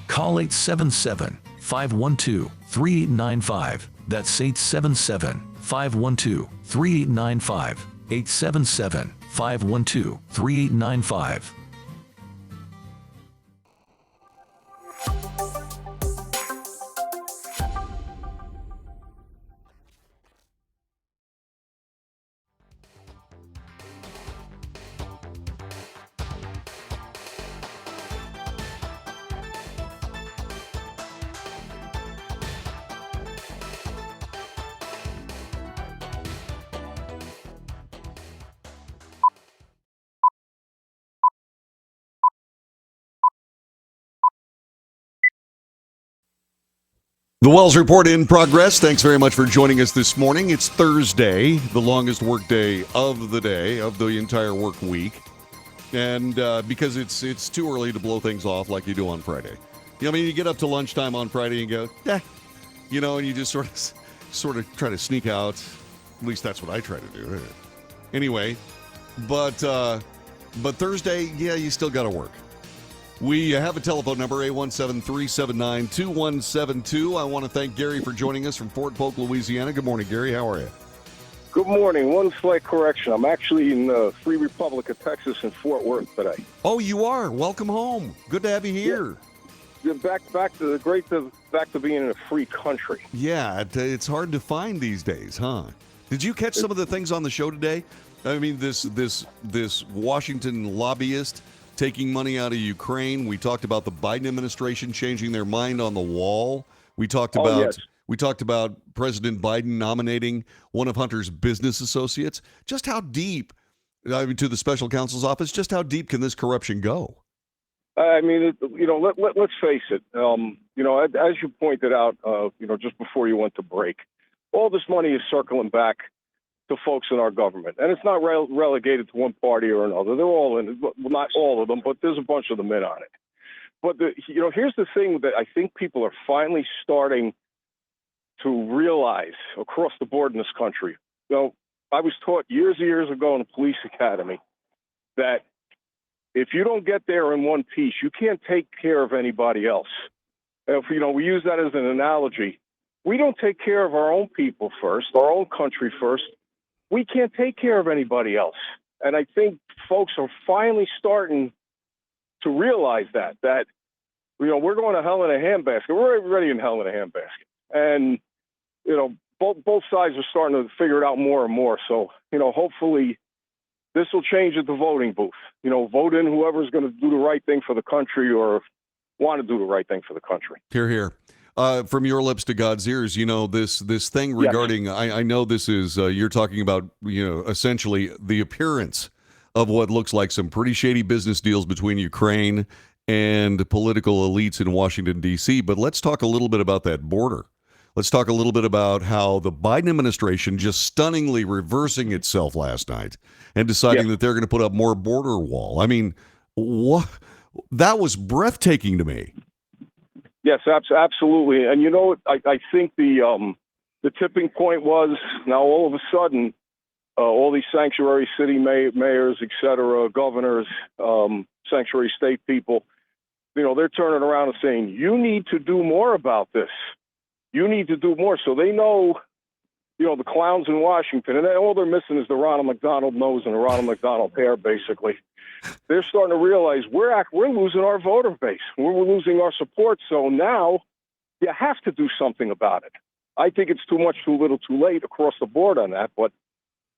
Call 877-512-3895. That's 877-512-3895. 877-512-3895. The Wells Report in progress. Thanks very much for joining us this morning. It's Thursday, the longest work day of the entire work week. And because it's too early to blow things off like you do on Friday. You know, I mean, you get up to lunchtime on Friday and go, you know, and you just sort of try to sneak out. At least that's what I try to do. Anyway, but Thursday, yeah, you still got to work. We have a telephone number, 817-379-2172. I want to thank Gary for joining us from Fort Polk, Louisiana. Good morning, Gary. How are you? Good morning. One slight correction. I'm actually in the Free Republic of Texas in Fort Worth today. Oh, you are? Welcome home. Good to have you here. Yeah. Back to being in a free country. Yeah, it's hard to find these days, huh? Did you catch some of the things on the show today? I mean, this Washington lobbyist taking money out of Ukraine. We talked about the Biden administration changing their mind on the wall. We talked about President Biden nominating one of Hunter's business associates. Just how deep, I mean, to the special counsel's office, just how deep can this corruption go? I mean, let's face it. As you pointed out, just before you went to break, all this money is circling back to folks in our government. And it's not relegated to one party or another. They're all in it. Well, not all of them, but there's a bunch of them in on it. But, here's the thing that I think people are finally starting to realize across the board in this country. I was taught years and years ago in the police academy that if you don't get there in one piece, you can't take care of anybody else. If, we use that as an analogy. We don't take care of our own people first, our own country first. We can't take care of anybody else. And I think folks are finally starting to realize that we're going to hell in a handbasket. We're already in hell in a handbasket. And, both sides are starting to figure it out more and more. So, hopefully this will change at the voting booth. Vote in whoever's going to do the right thing for the country or want to do the right thing for the country. Hear, hear. From your lips to God's ears, this thing regarding, yes. I know this is, you're talking about, essentially the appearance of what looks like some pretty shady business deals between Ukraine and political elites in Washington, D.C. But let's talk a little bit about that border. Let's talk a little bit about how the Biden administration just stunningly reversing itself last night and deciding that they're going to put up more border wall. I mean, what? That was breathtaking to me. Yes, absolutely. And I think the tipping point was now all of a sudden, all these sanctuary city mayors, et cetera, governors, sanctuary state people, they're turning around and saying, you need to do more about this. You need to do more. So they know, the clowns in Washington, and all they're missing is the Ronald McDonald nose and the Ronald McDonald hair, basically. They're starting to realize we're losing our voter base. We're losing our support. So now you have to do something about it. I think it's too much, too little, too late across the board on that. But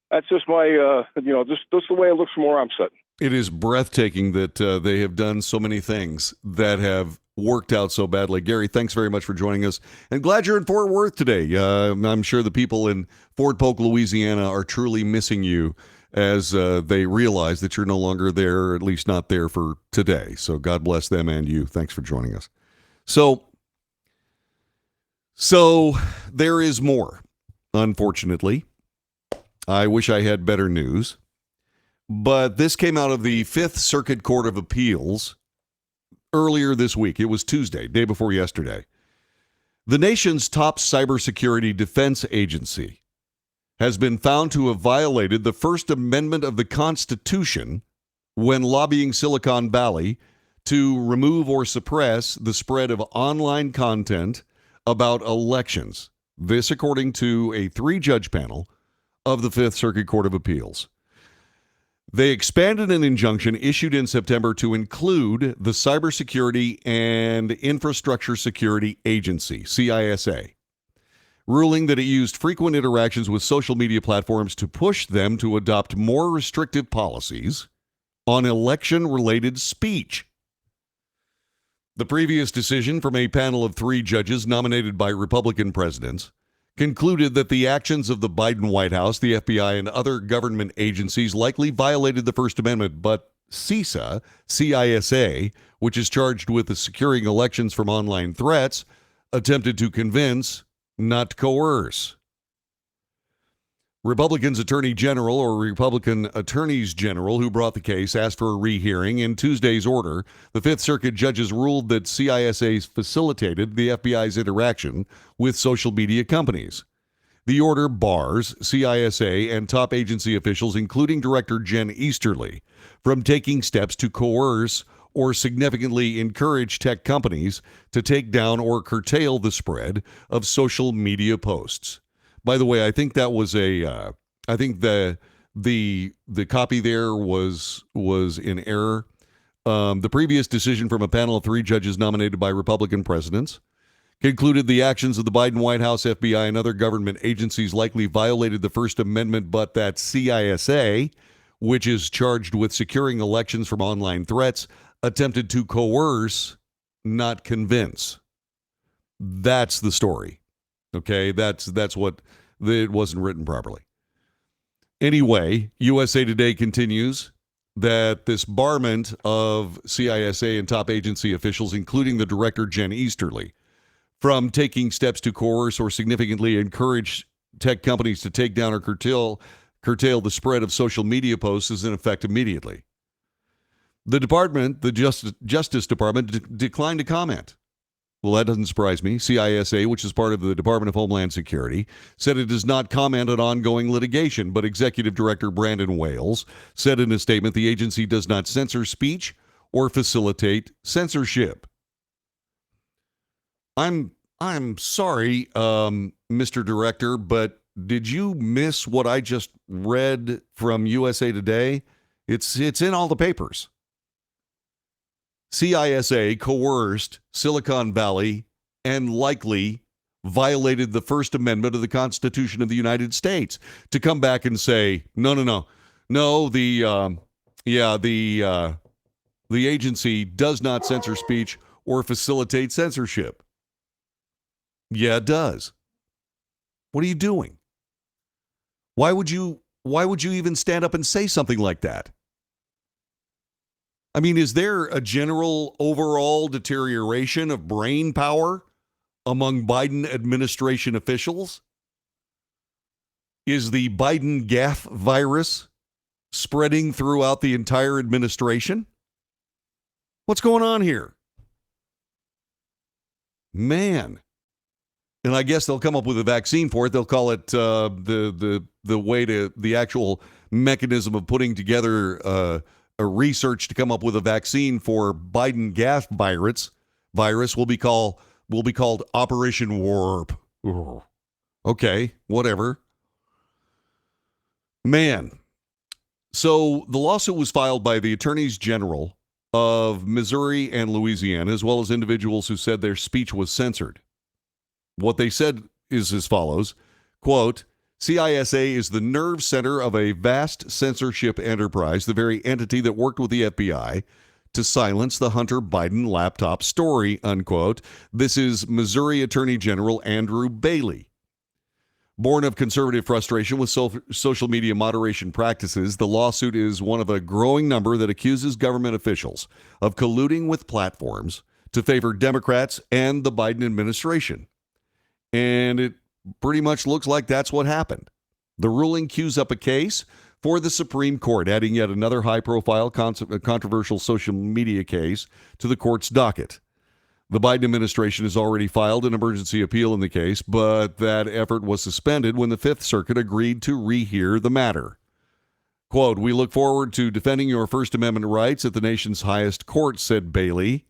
that's just my, just the way it looks from where I'm sitting. It is breathtaking that they have done so many things that have worked out so badly. Gary, thanks very much for joining us. And glad you're in Fort Worth today. I'm sure the people in Fort Polk, Louisiana are truly missing you as they realize that you're no longer there, or at least not there for today. So God bless them and you. Thanks for joining us. So there is more, unfortunately. I wish I had better news. But this came out of the Fifth Circuit Court of Appeals earlier this week. It was Tuesday, day before yesterday. The nation's top cybersecurity defense agency has been found to have violated the First Amendment of the Constitution when lobbying Silicon Valley to remove or suppress the spread of online content about elections. This according to a 3-judge panel of the Fifth Circuit Court of Appeals. They expanded an injunction issued in September to include the Cybersecurity and Infrastructure Security Agency, CISA, ruling that it used frequent interactions with social media platforms to push them to adopt more restrictive policies on election-related speech. The previous decision from a panel of 3 judges nominated by Republican presidents concluded that the actions of the Biden White House, the FBI, and other government agencies likely violated the First Amendment, but CISA, which is charged with securing elections from online threats, attempted to convince, not coerce. Republicans Attorney General or Republican Attorneys General who brought the case asked for a rehearing. In Tuesday's order, the Fifth Circuit judges ruled that CISA facilitated the FBI's interaction with social media companies. The order bars CISA and top agency officials, including Director Jen Easterly, from taking steps to coerce or significantly encourage tech companies to take down or curtail the spread of social media posts. By the way, I think that was I think the copy there was in error. The previous decision from a panel of 3 judges nominated by Republican presidents concluded the actions of the Biden White House, FBI, and other government agencies likely violated the First Amendment, but that CISA, which is charged with securing elections from online threats, attempted to coerce, not convince. That's the story. Okay, that's what it wasn't written properly. Anyway, USA Today continues that this barment of CISA and top agency officials, including the director Jen Easterly, from taking steps to coerce or significantly encourage tech companies to take down or curtail the spread of social media posts is in effect immediately. The Justice Department declined to comment. Well, that doesn't surprise me. CISA, which is part of the Department of Homeland Security, said it does not comment on ongoing litigation, but Executive Director Brandon Wales said in a statement the agency does not censor speech or facilitate censorship. I'm sorry, Mr. Director, but did you miss what I just read from USA Today? It's in all the papers. CISA coerced Silicon Valley and likely violated the First Amendment of the Constitution of the United States to come back and say, no, the agency does not censor speech or facilitate censorship. Yeah, it does. What are you doing? Why would you even stand up and say something like that? I mean, is there a general overall deterioration of brain power among Biden administration officials? Is the Biden gaffe virus spreading throughout the entire administration? What's going on here? Man. And I guess they'll come up with a vaccine for it. They'll call it the way to the actual mechanism of putting together a research to come up with a vaccine for Biden gaffe virus will be called Operation Warp. Okay, whatever. Man. So the lawsuit was filed by the attorneys general of Missouri and Louisiana, as well as individuals who said their speech was censored. What they said is as follows, quote, CISA is the nerve center of a vast censorship enterprise, the very entity that worked with the FBI to silence the Hunter Biden laptop story, unquote. This is Missouri Attorney General Andrew Bailey. Born of conservative frustration with social media moderation practices, the lawsuit is one of a growing number that accuses government officials of colluding with platforms to favor Democrats and the Biden administration. And it pretty much looks like that's what happened. The ruling cues up a case for the Supreme Court, adding yet another high-profile controversial social media case to the court's docket. The Biden administration has already filed an emergency appeal in the case, but that effort was suspended when the Fifth Circuit agreed to rehear the matter. Quote, we look forward to defending your First Amendment rights at the nation's highest court, said Bailey.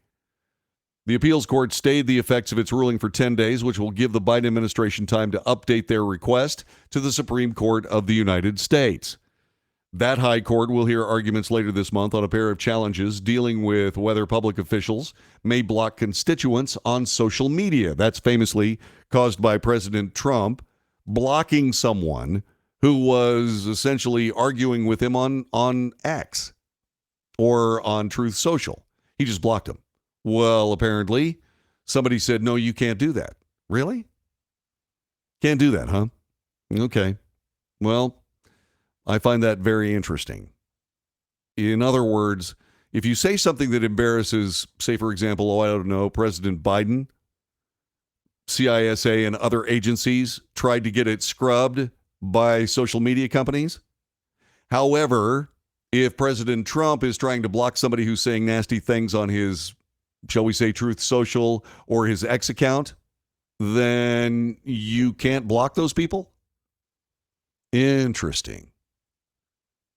The appeals court stayed the effects of its ruling for 10 days, which will give the Biden administration time to update their request to the Supreme Court of the United States. That high court will hear arguments later this month on a pair of challenges dealing with whether public officials may block constituents on social media. That's famously caused by President Trump blocking someone who was essentially arguing with him on X or on Truth Social. He just blocked him. Well, apparently, somebody said, no, you can't do that. Really? Can't do that, huh? Okay. Well, I find that very interesting. In other words, if you say something that embarrasses, say, for example, I don't know, President Biden, CISA and other agencies tried to get it scrubbed by social media companies. However, if President Trump is trying to block somebody who's saying nasty things on his, shall we say, Truth Social or his X account, then you can't block those people? Interesting.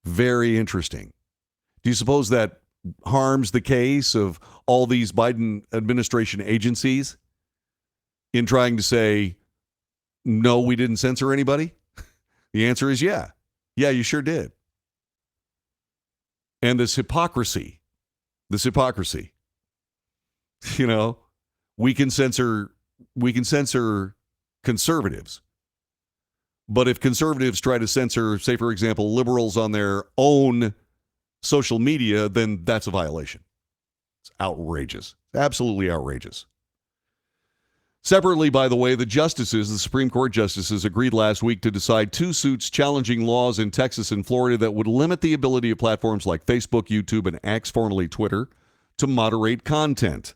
Very interesting. Do you suppose that harms the case of all these Biden administration agencies in trying to say, no, we didn't censor anybody? The answer is yeah. Yeah, you sure did. And this hypocrisy, you know, we can censor conservatives. But if conservatives try to censor, say, for example, liberals on their own social media, then that's a violation. It's outrageous. Absolutely outrageous. Separately, by the way, the Supreme Court justices, agreed last week to decide 2 suits challenging laws in Texas and Florida that would limit the ability of platforms like Facebook, YouTube, and X, formerly Twitter, to moderate content.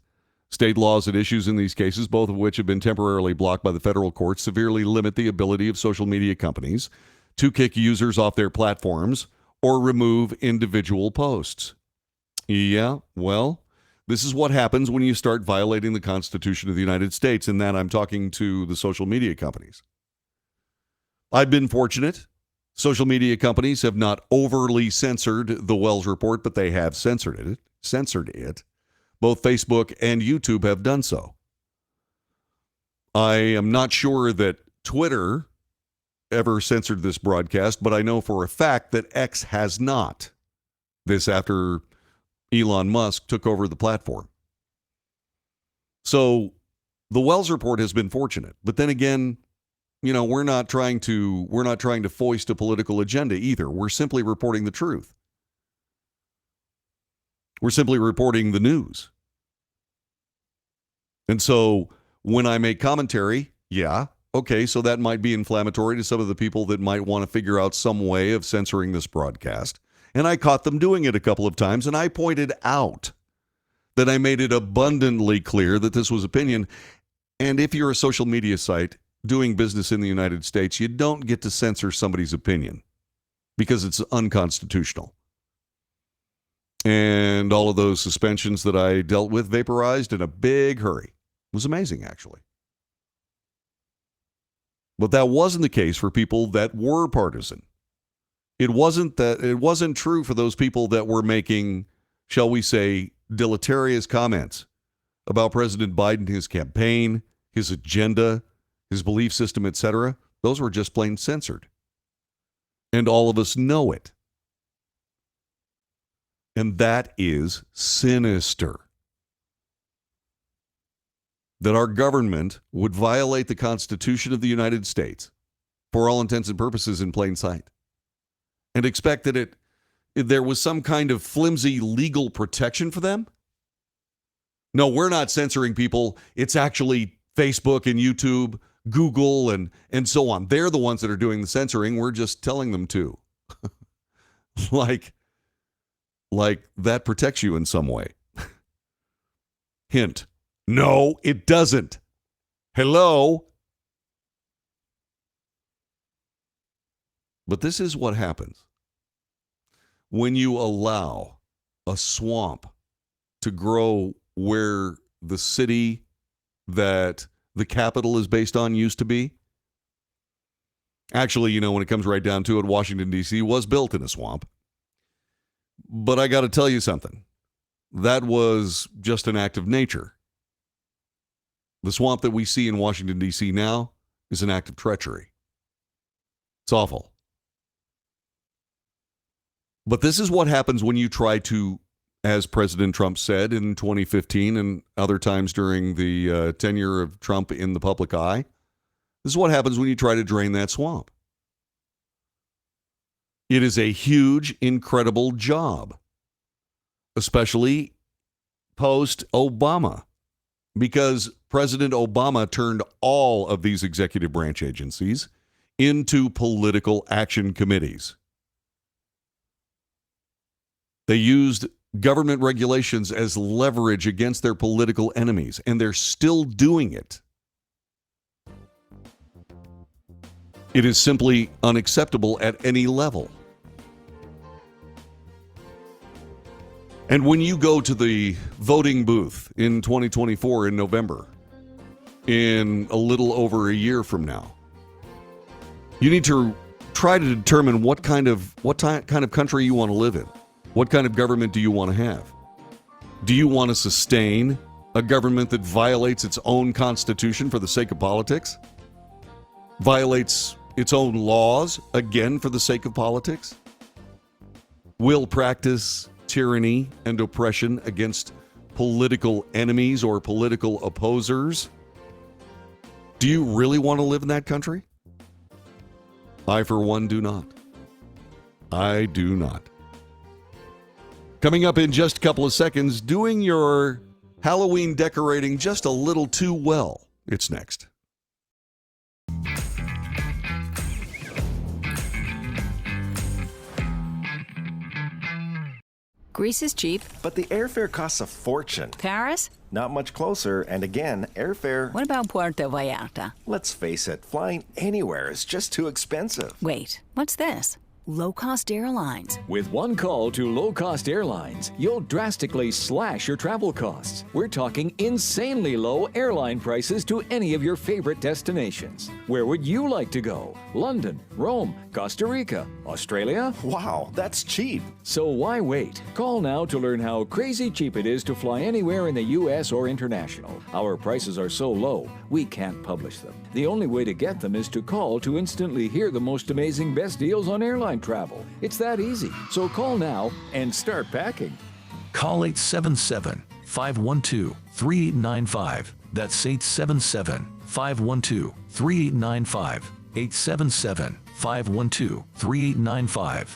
State laws and issues in these cases, both of which have been temporarily blocked by the federal courts, severely limit the ability of social media companies to kick users off their platforms or remove individual posts. Yeah, well, this is what happens when you start violating the Constitution of the United States, and that I'm talking to the social media companies. I've been fortunate. Social media companies have not overly censored the Wells Report, but they have censored it. Both Facebook and YouTube have done so. I am not sure that Twitter ever censored this broadcast, but I know for a fact that X has not. This after Elon Musk took over the platform. So the Wells Report has been fortunate, but then again, you know, we're not trying to foist a political agenda either. We're simply reporting the truth. We're simply reporting the news. And so when I make commentary, yeah, okay, so that might be inflammatory to some of the people that might want to figure out some way of censoring this broadcast. And I caught them doing it a couple of times, and I pointed out that I made it abundantly clear that this was opinion. And if you're a social media site doing business in the United States, you don't get to censor somebody's opinion because it's unconstitutional. And all of those suspensions that I dealt with vaporized in a big hurry. It was amazing, actually. But that wasn't the case for people that were partisan. It wasn't true for those people that were making, shall we say, deleterious comments about President Biden, his campaign, his agenda, his belief system, etc. Those were just plain censored. And all of us know it. And that is sinister. That our government would violate the Constitution of the United States, for all intents and purposes in plain sight, and expect that there was some kind of flimsy legal protection for them? No, we're not censoring people. It's actually Facebook and YouTube, Google, and so on. They're the ones that are doing the censoring. We're just telling them to. Like that protects you in some way. Hint. No, it doesn't. Hello? But this is what happens when you allow a swamp to grow where the city that the capital is based on used to be. Actually, you know, when it comes right down to it, Washington, D.C. was built in a swamp. But I got to tell you something. That was just an act of nature. The swamp that we see in Washington, D.C. now is an act of treachery. It's awful. But this is what happens when you try to, as President Trump said in 2015 and other times during the tenure of Trump in the public eye, this is what happens when you try to drain that swamp. It is a huge, incredible job, especially post-Obama, because President Obama turned all of these executive branch agencies into political action committees. They used government regulations as leverage against their political enemies, and they're still doing it. It is simply unacceptable at any level. And when you go to the voting booth in 2024 in November, in a little over a year from now, you need to try to determine what kind of country you want to live in. What kind of government do you want to have? Do you want to sustain a government that violates its own constitution for the sake of politics? Violates its own laws, again, for the sake of politics? Will practice tyranny and oppression against political enemies or political opposers? Do you really want to live in that country? I, for one, do not. I do not. Coming up in just a couple of seconds, doing your Halloween decorating just a little too well. It's next. Greece is cheap. But the airfare costs a fortune. Paris? Not much closer, and again, airfare... What about Puerto Vallarta? Let's face it, flying anywhere is just too expensive. Wait, what's this? Low-cost airlines. With one call to low-cost airlines, you'll drastically slash your travel costs. We're talking insanely low airline prices to any of your favorite destinations. Where would you like to go? London, Rome, Costa Rica, Australia? Wow, that's cheap. So why wait? Call now to learn how crazy cheap it is to fly anywhere in the U.S. or international. Our prices are so low, we can't publish them. The only way to get them is to call to instantly hear the most amazing best deals on airline travel. It's that easy. So call now and start packing. Call 877-512-3895. That's 877-512-3895. 877-512-3895.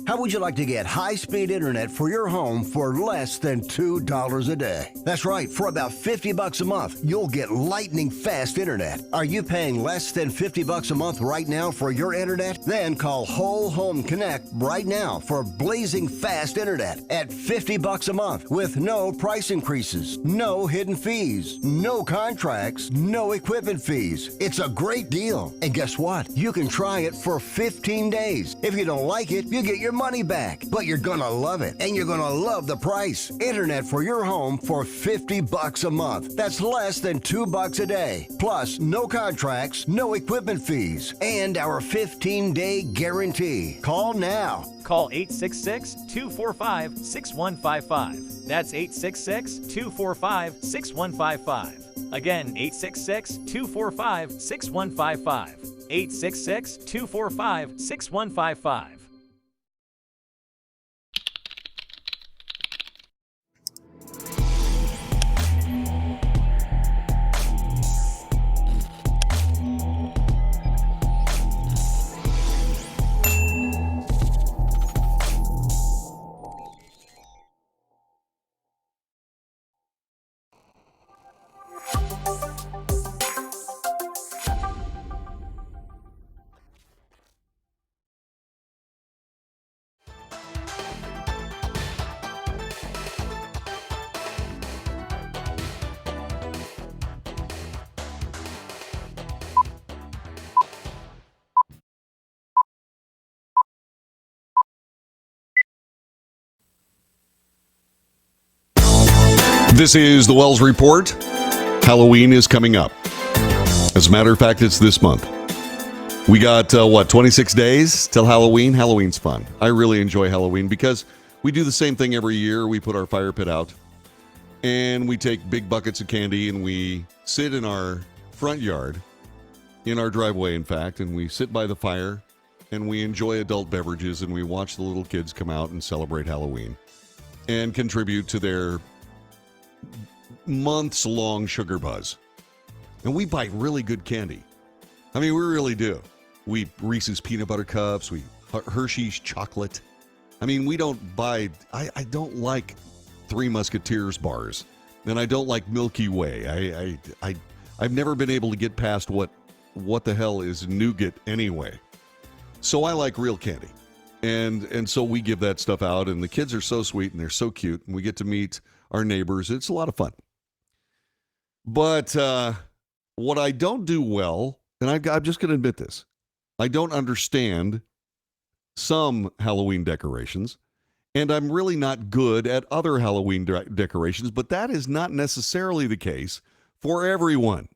How would you like to get high-speed internet for your home for less than $2 a day? That's right, for about $50 a month, you'll get lightning-fast internet. Are you paying less than $50 a month right now for your internet? Then call Whole Home Connect right now for blazing fast internet at $50 a month with no price increases, no hidden fees, no contracts, no equipment fees. It's a great deal. And guess what? You can try it for 15 days. If you don't like it, you get your money back, but you're gonna love it, and you're gonna love the price. Internet for your home for $50 a month. That's less than $2 a day. Plus, no contracts, no equipment fees, and our 15-day guarantee. Call now. Call 866-245-6155. That's 866-245-6155. Again, 866-245-6155. 866-245-6155. This is the Wells Report. Halloween is coming up. As a matter of fact, it's this month. We got, 26 days till Halloween? Halloween's fun. I really enjoy Halloween because we do the same thing every year. We put our fire pit out, and we take big buckets of candy, and we sit in our front yard, in our driveway, in fact, and we sit by the fire, and we enjoy adult beverages, and we watch the little kids come out and celebrate Halloween and contribute to their months-long sugar buzz. And we buy really good candy. I mean, we really do. We Reese's peanut butter cups, we Hershey's chocolate. I mean, we don't buy, I don't like Three Musketeers bars, and I don't like Milky Way. I've never been able to get past what the hell is nougat anyway. So I like real candy. And so we give that stuff out, and the kids are so sweet and they're so cute, and we get to meet our neighbors. It's a lot of fun. But what I don't do well, and I'm just going to admit this, I don't understand some Halloween decorations, and I'm really not good at other Halloween decorations, but that is not necessarily the case for everyone.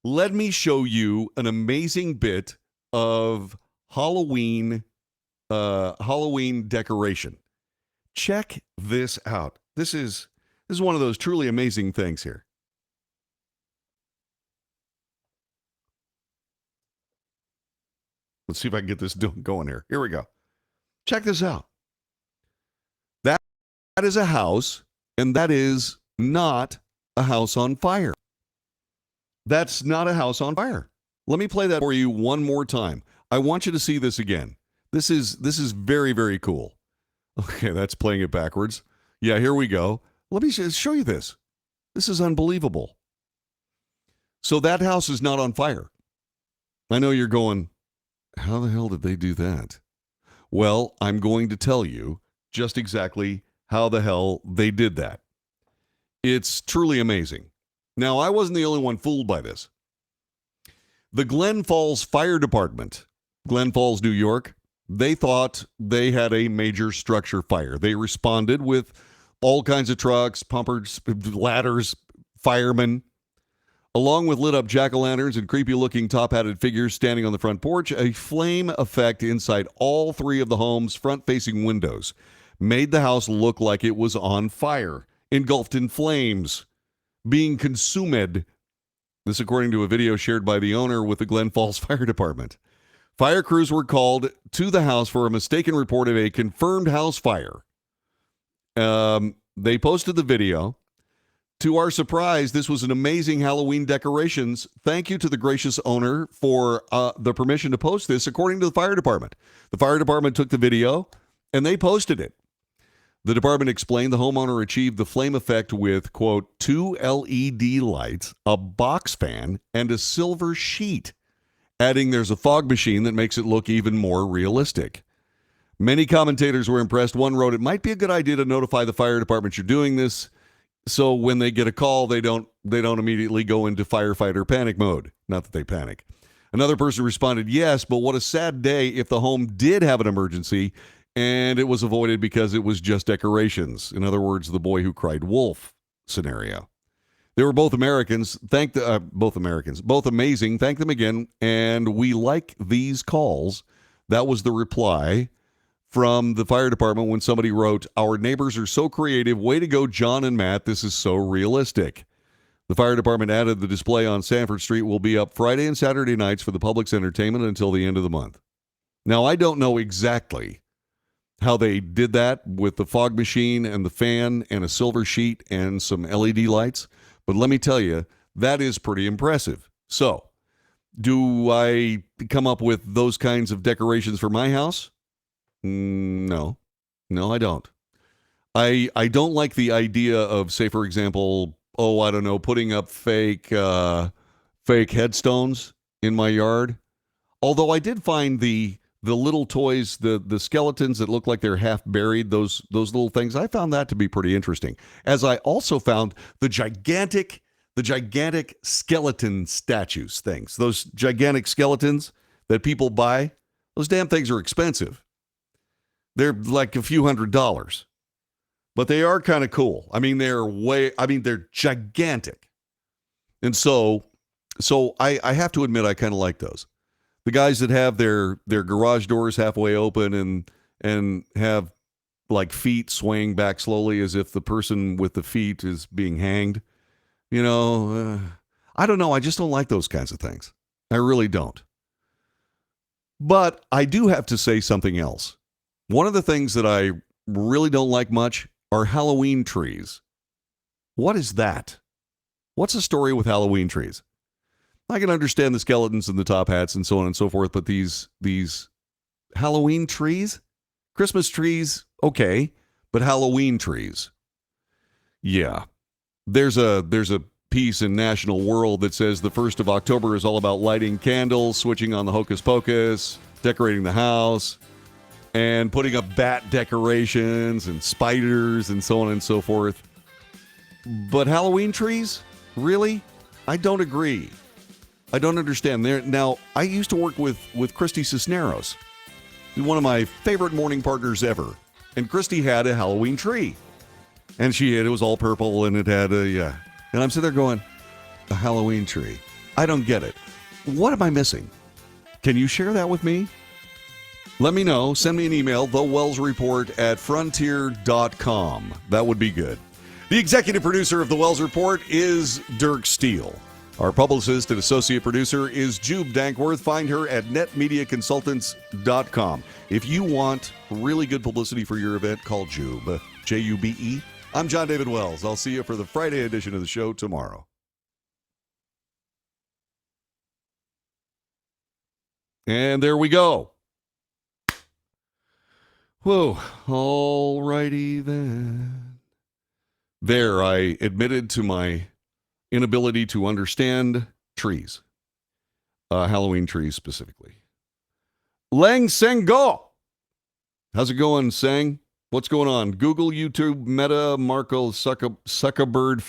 Let me show you an amazing bit of Halloween decoration. Check this out. This is one of those truly amazing things here. Let's see if I can get this going here. Here we go. Check this out. That is a house, and that is not a house on fire. That's not a house on fire. Let me play that for you one more time. I want you to see this again. This is very, very cool. Okay, that's playing it backwards. Yeah, here we go. Let me show you this. This is unbelievable. So that house is not on fire. I know you're going, how the hell did they do that? Well, I'm going to tell you just exactly how the hell they did that. It's truly amazing. Now, I wasn't the only one fooled by this. The Glen Falls Fire Department, Glen Falls, New York, they thought they had a major structure fire. They responded with all kinds of trucks, pumpers, ladders, firemen, along with lit up jack-o'-lanterns and creepy-looking top-hatted figures standing on the front porch. A flame effect inside all three of the home's front-facing windows made the house look like it was on fire, engulfed in flames, being consumed. This according to a video shared by the owner with the Glen Falls Fire Department. Fire crews were called to the house for a mistaken report of a confirmed house fire. They posted the video. To our surprise, this was an amazing Halloween decorations. Thank you to the gracious owner for the permission to post this, according to the fire department. The fire department took the video, and they posted it. The department explained the homeowner achieved the flame effect with, quote, 2 LED lights, a box fan, and a silver sheet, adding there's a fog machine that makes it look even more realistic. Many commentators were impressed. One wrote, it might be a good idea to notify the fire department you're doing this, so when they get a call, they don't immediately go into firefighter panic mode. Not that they panic. Another person responded, yes, but what a sad day if the home did have an emergency and it was avoided because it was just decorations. In other words, the boy who cried wolf scenario. They were both Americans. Both amazing. Thank them again. And we like these calls. That was the reply from the fire department when somebody wrote, our neighbors are so creative. Way to go, John and Matt. This is so realistic. The fire department added the display on Sanford Street will be up Friday and Saturday nights for the public's entertainment until the end of the month. Now, I don't know exactly how they did that with the fog machine and the fan and a silver sheet and some LED lights, but let me tell you, that is pretty impressive. So, do I come up with those kinds of decorations for my house? No, I don't. I don't like the idea of, say, for example, putting up fake headstones in my yard. Although I did find the little toys, the skeletons that look like they're half buried, those little things, I found that to be pretty interesting. As I also found the gigantic skeleton statues things, those gigantic skeletons that people buy, those damn things are expensive. They're like a few $100s, but they are kind of cool. I mean, they're gigantic. And so I have to admit, I kind of like those. The guys that have their garage doors halfway open and have like feet swaying back slowly as if the person with the feet is being hanged. I don't know. I just don't like those kinds of things. I really don't. But I do have to say something else. One of the things that I really don't like much are Halloween trees. What is that? What's the story with Halloween trees? I can understand the skeletons and the top hats and so on and so forth, but these Halloween trees? Christmas trees, okay, but Halloween trees. Yeah. There's a piece in National World that says the 1st of October is all about lighting candles, switching on the hocus pocus, decorating the house. and putting up bat decorations and spiders and so on and so forth. But Halloween trees? Really? I don't agree. I don't understand. Now, I used to work with Christy Cisneros, one of my favorite morning partners ever. And Christy had a Halloween tree. And it was all purple, and it had and I'm sitting there going, a Halloween tree. I don't get it. What am I missing? Can you share that with me? Let me know. Send me an email, thewellsreport@frontier.com. That would be good. The executive producer of The Wells Report is Dirk Steele. Our publicist and associate producer is Jube Dankworth. Find her at netmediaconsultants.com. If you want really good publicity for your event, call Jube, Jube. I'm John David Wells. I'll see you for the Friday edition of the show tomorrow. And there we go. Whoa, all righty then. There, I admitted to my inability to understand trees. Halloween trees specifically. Lang Sengo! How's it going, Sang? What's going on? Google, YouTube, Meta, Mark the Zuckerberg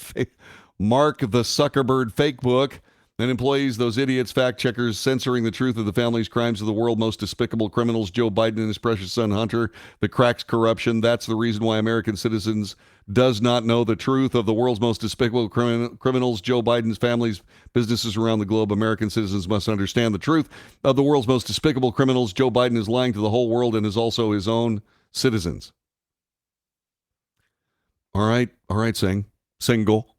fake book, and employees, those idiots, fact checkers, censoring the truth of the family's crimes of the world's most despicable criminals, Joe Biden and his precious son Hunter, the cracks corruption. That's the reason why American citizens does not know the truth of the world's most despicable criminals, Joe Biden's family's businesses around the globe. American citizens must understand the truth of the world's most despicable criminals. Joe Biden is lying to the whole world and is also his own citizens. All right, Sing. Single.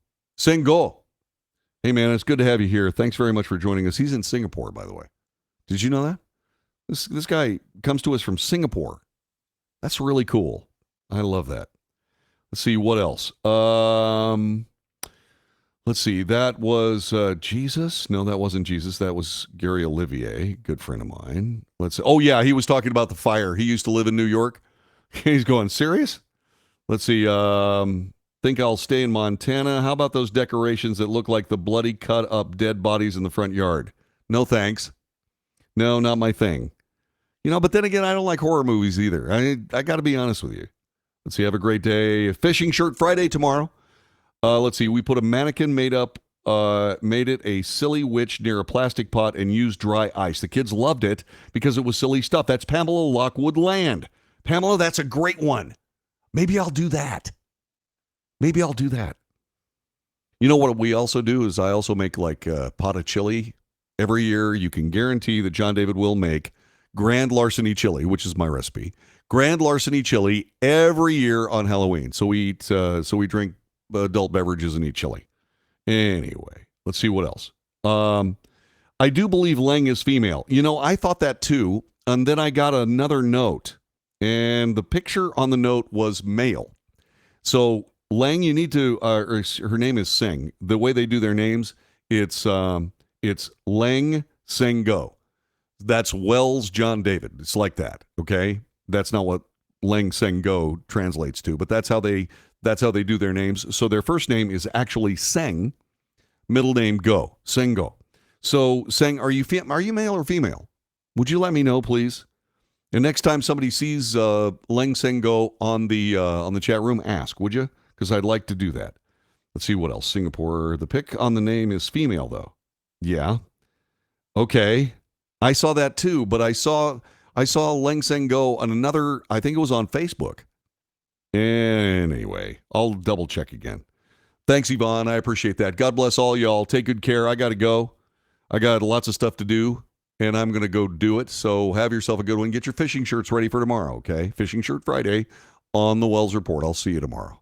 Hey, man, it's good to have you here. Thanks very much for joining us. He's in Singapore, by the way. Did you know that? This guy comes to us from Singapore. That's really cool. I love that. Let's see, what else? Let's see, that was Jesus. No, that wasn't Jesus. That was Gary Olivier, good friend of mine. Let's see. Oh, yeah, he was talking about the fire. He used to live in New York. He's going, serious? Let's see, think I'll stay in Montana. How about those decorations that look like the bloody cut up dead bodies in the front yard? No thanks. No, not my thing. But then again, I don't like horror movies either. I got to be honest with you. Let's see, have a great day. Fishing Shirt Friday tomorrow. Let's see, we put a mannequin made it a silly witch near a plastic pot and used dry ice. The kids loved it because it was silly stuff. That's Pamela Lockwood Land. Pamela, that's a great one. Maybe I'll do that. You know what we also do is I also make like a pot of chili. Every year you can guarantee that John David will make Grand Larceny chili, which is my recipe. Grand Larceny chili every year on Halloween. So we drink adult beverages and eat chili. Anyway, let's see what else. I do believe Lang is female. I thought that too, and then I got another note, and the picture on the note was male. So Lang, you need to, her name is Singh. The way they do their names, it's Lang Sengo. That's Wells John David. It's like that, okay? That's not what Lang Sengo translates to, but that's how they do their names. So their first name is actually Seng, middle name Go, Sengo. So Seng, are you male or female? Would you let me know, please? And next time somebody sees Lang Sengo on the chat room, ask, would you? Because I'd like to do that. Let's see what else. Singapore. The pic on the name is female, though. Yeah. Okay. I saw that too, but I saw Lang Sengo on another, I think it was on Facebook. Anyway, I'll double check again. Thanks, Yvonne. I appreciate that. God bless all y'all. Take good care. I got to go. I got lots of stuff to do, and I'm going to go do it. So have yourself a good one. Get your fishing shirts ready for tomorrow, okay? Fishing Shirt Friday on the Wells Report. I'll see you tomorrow.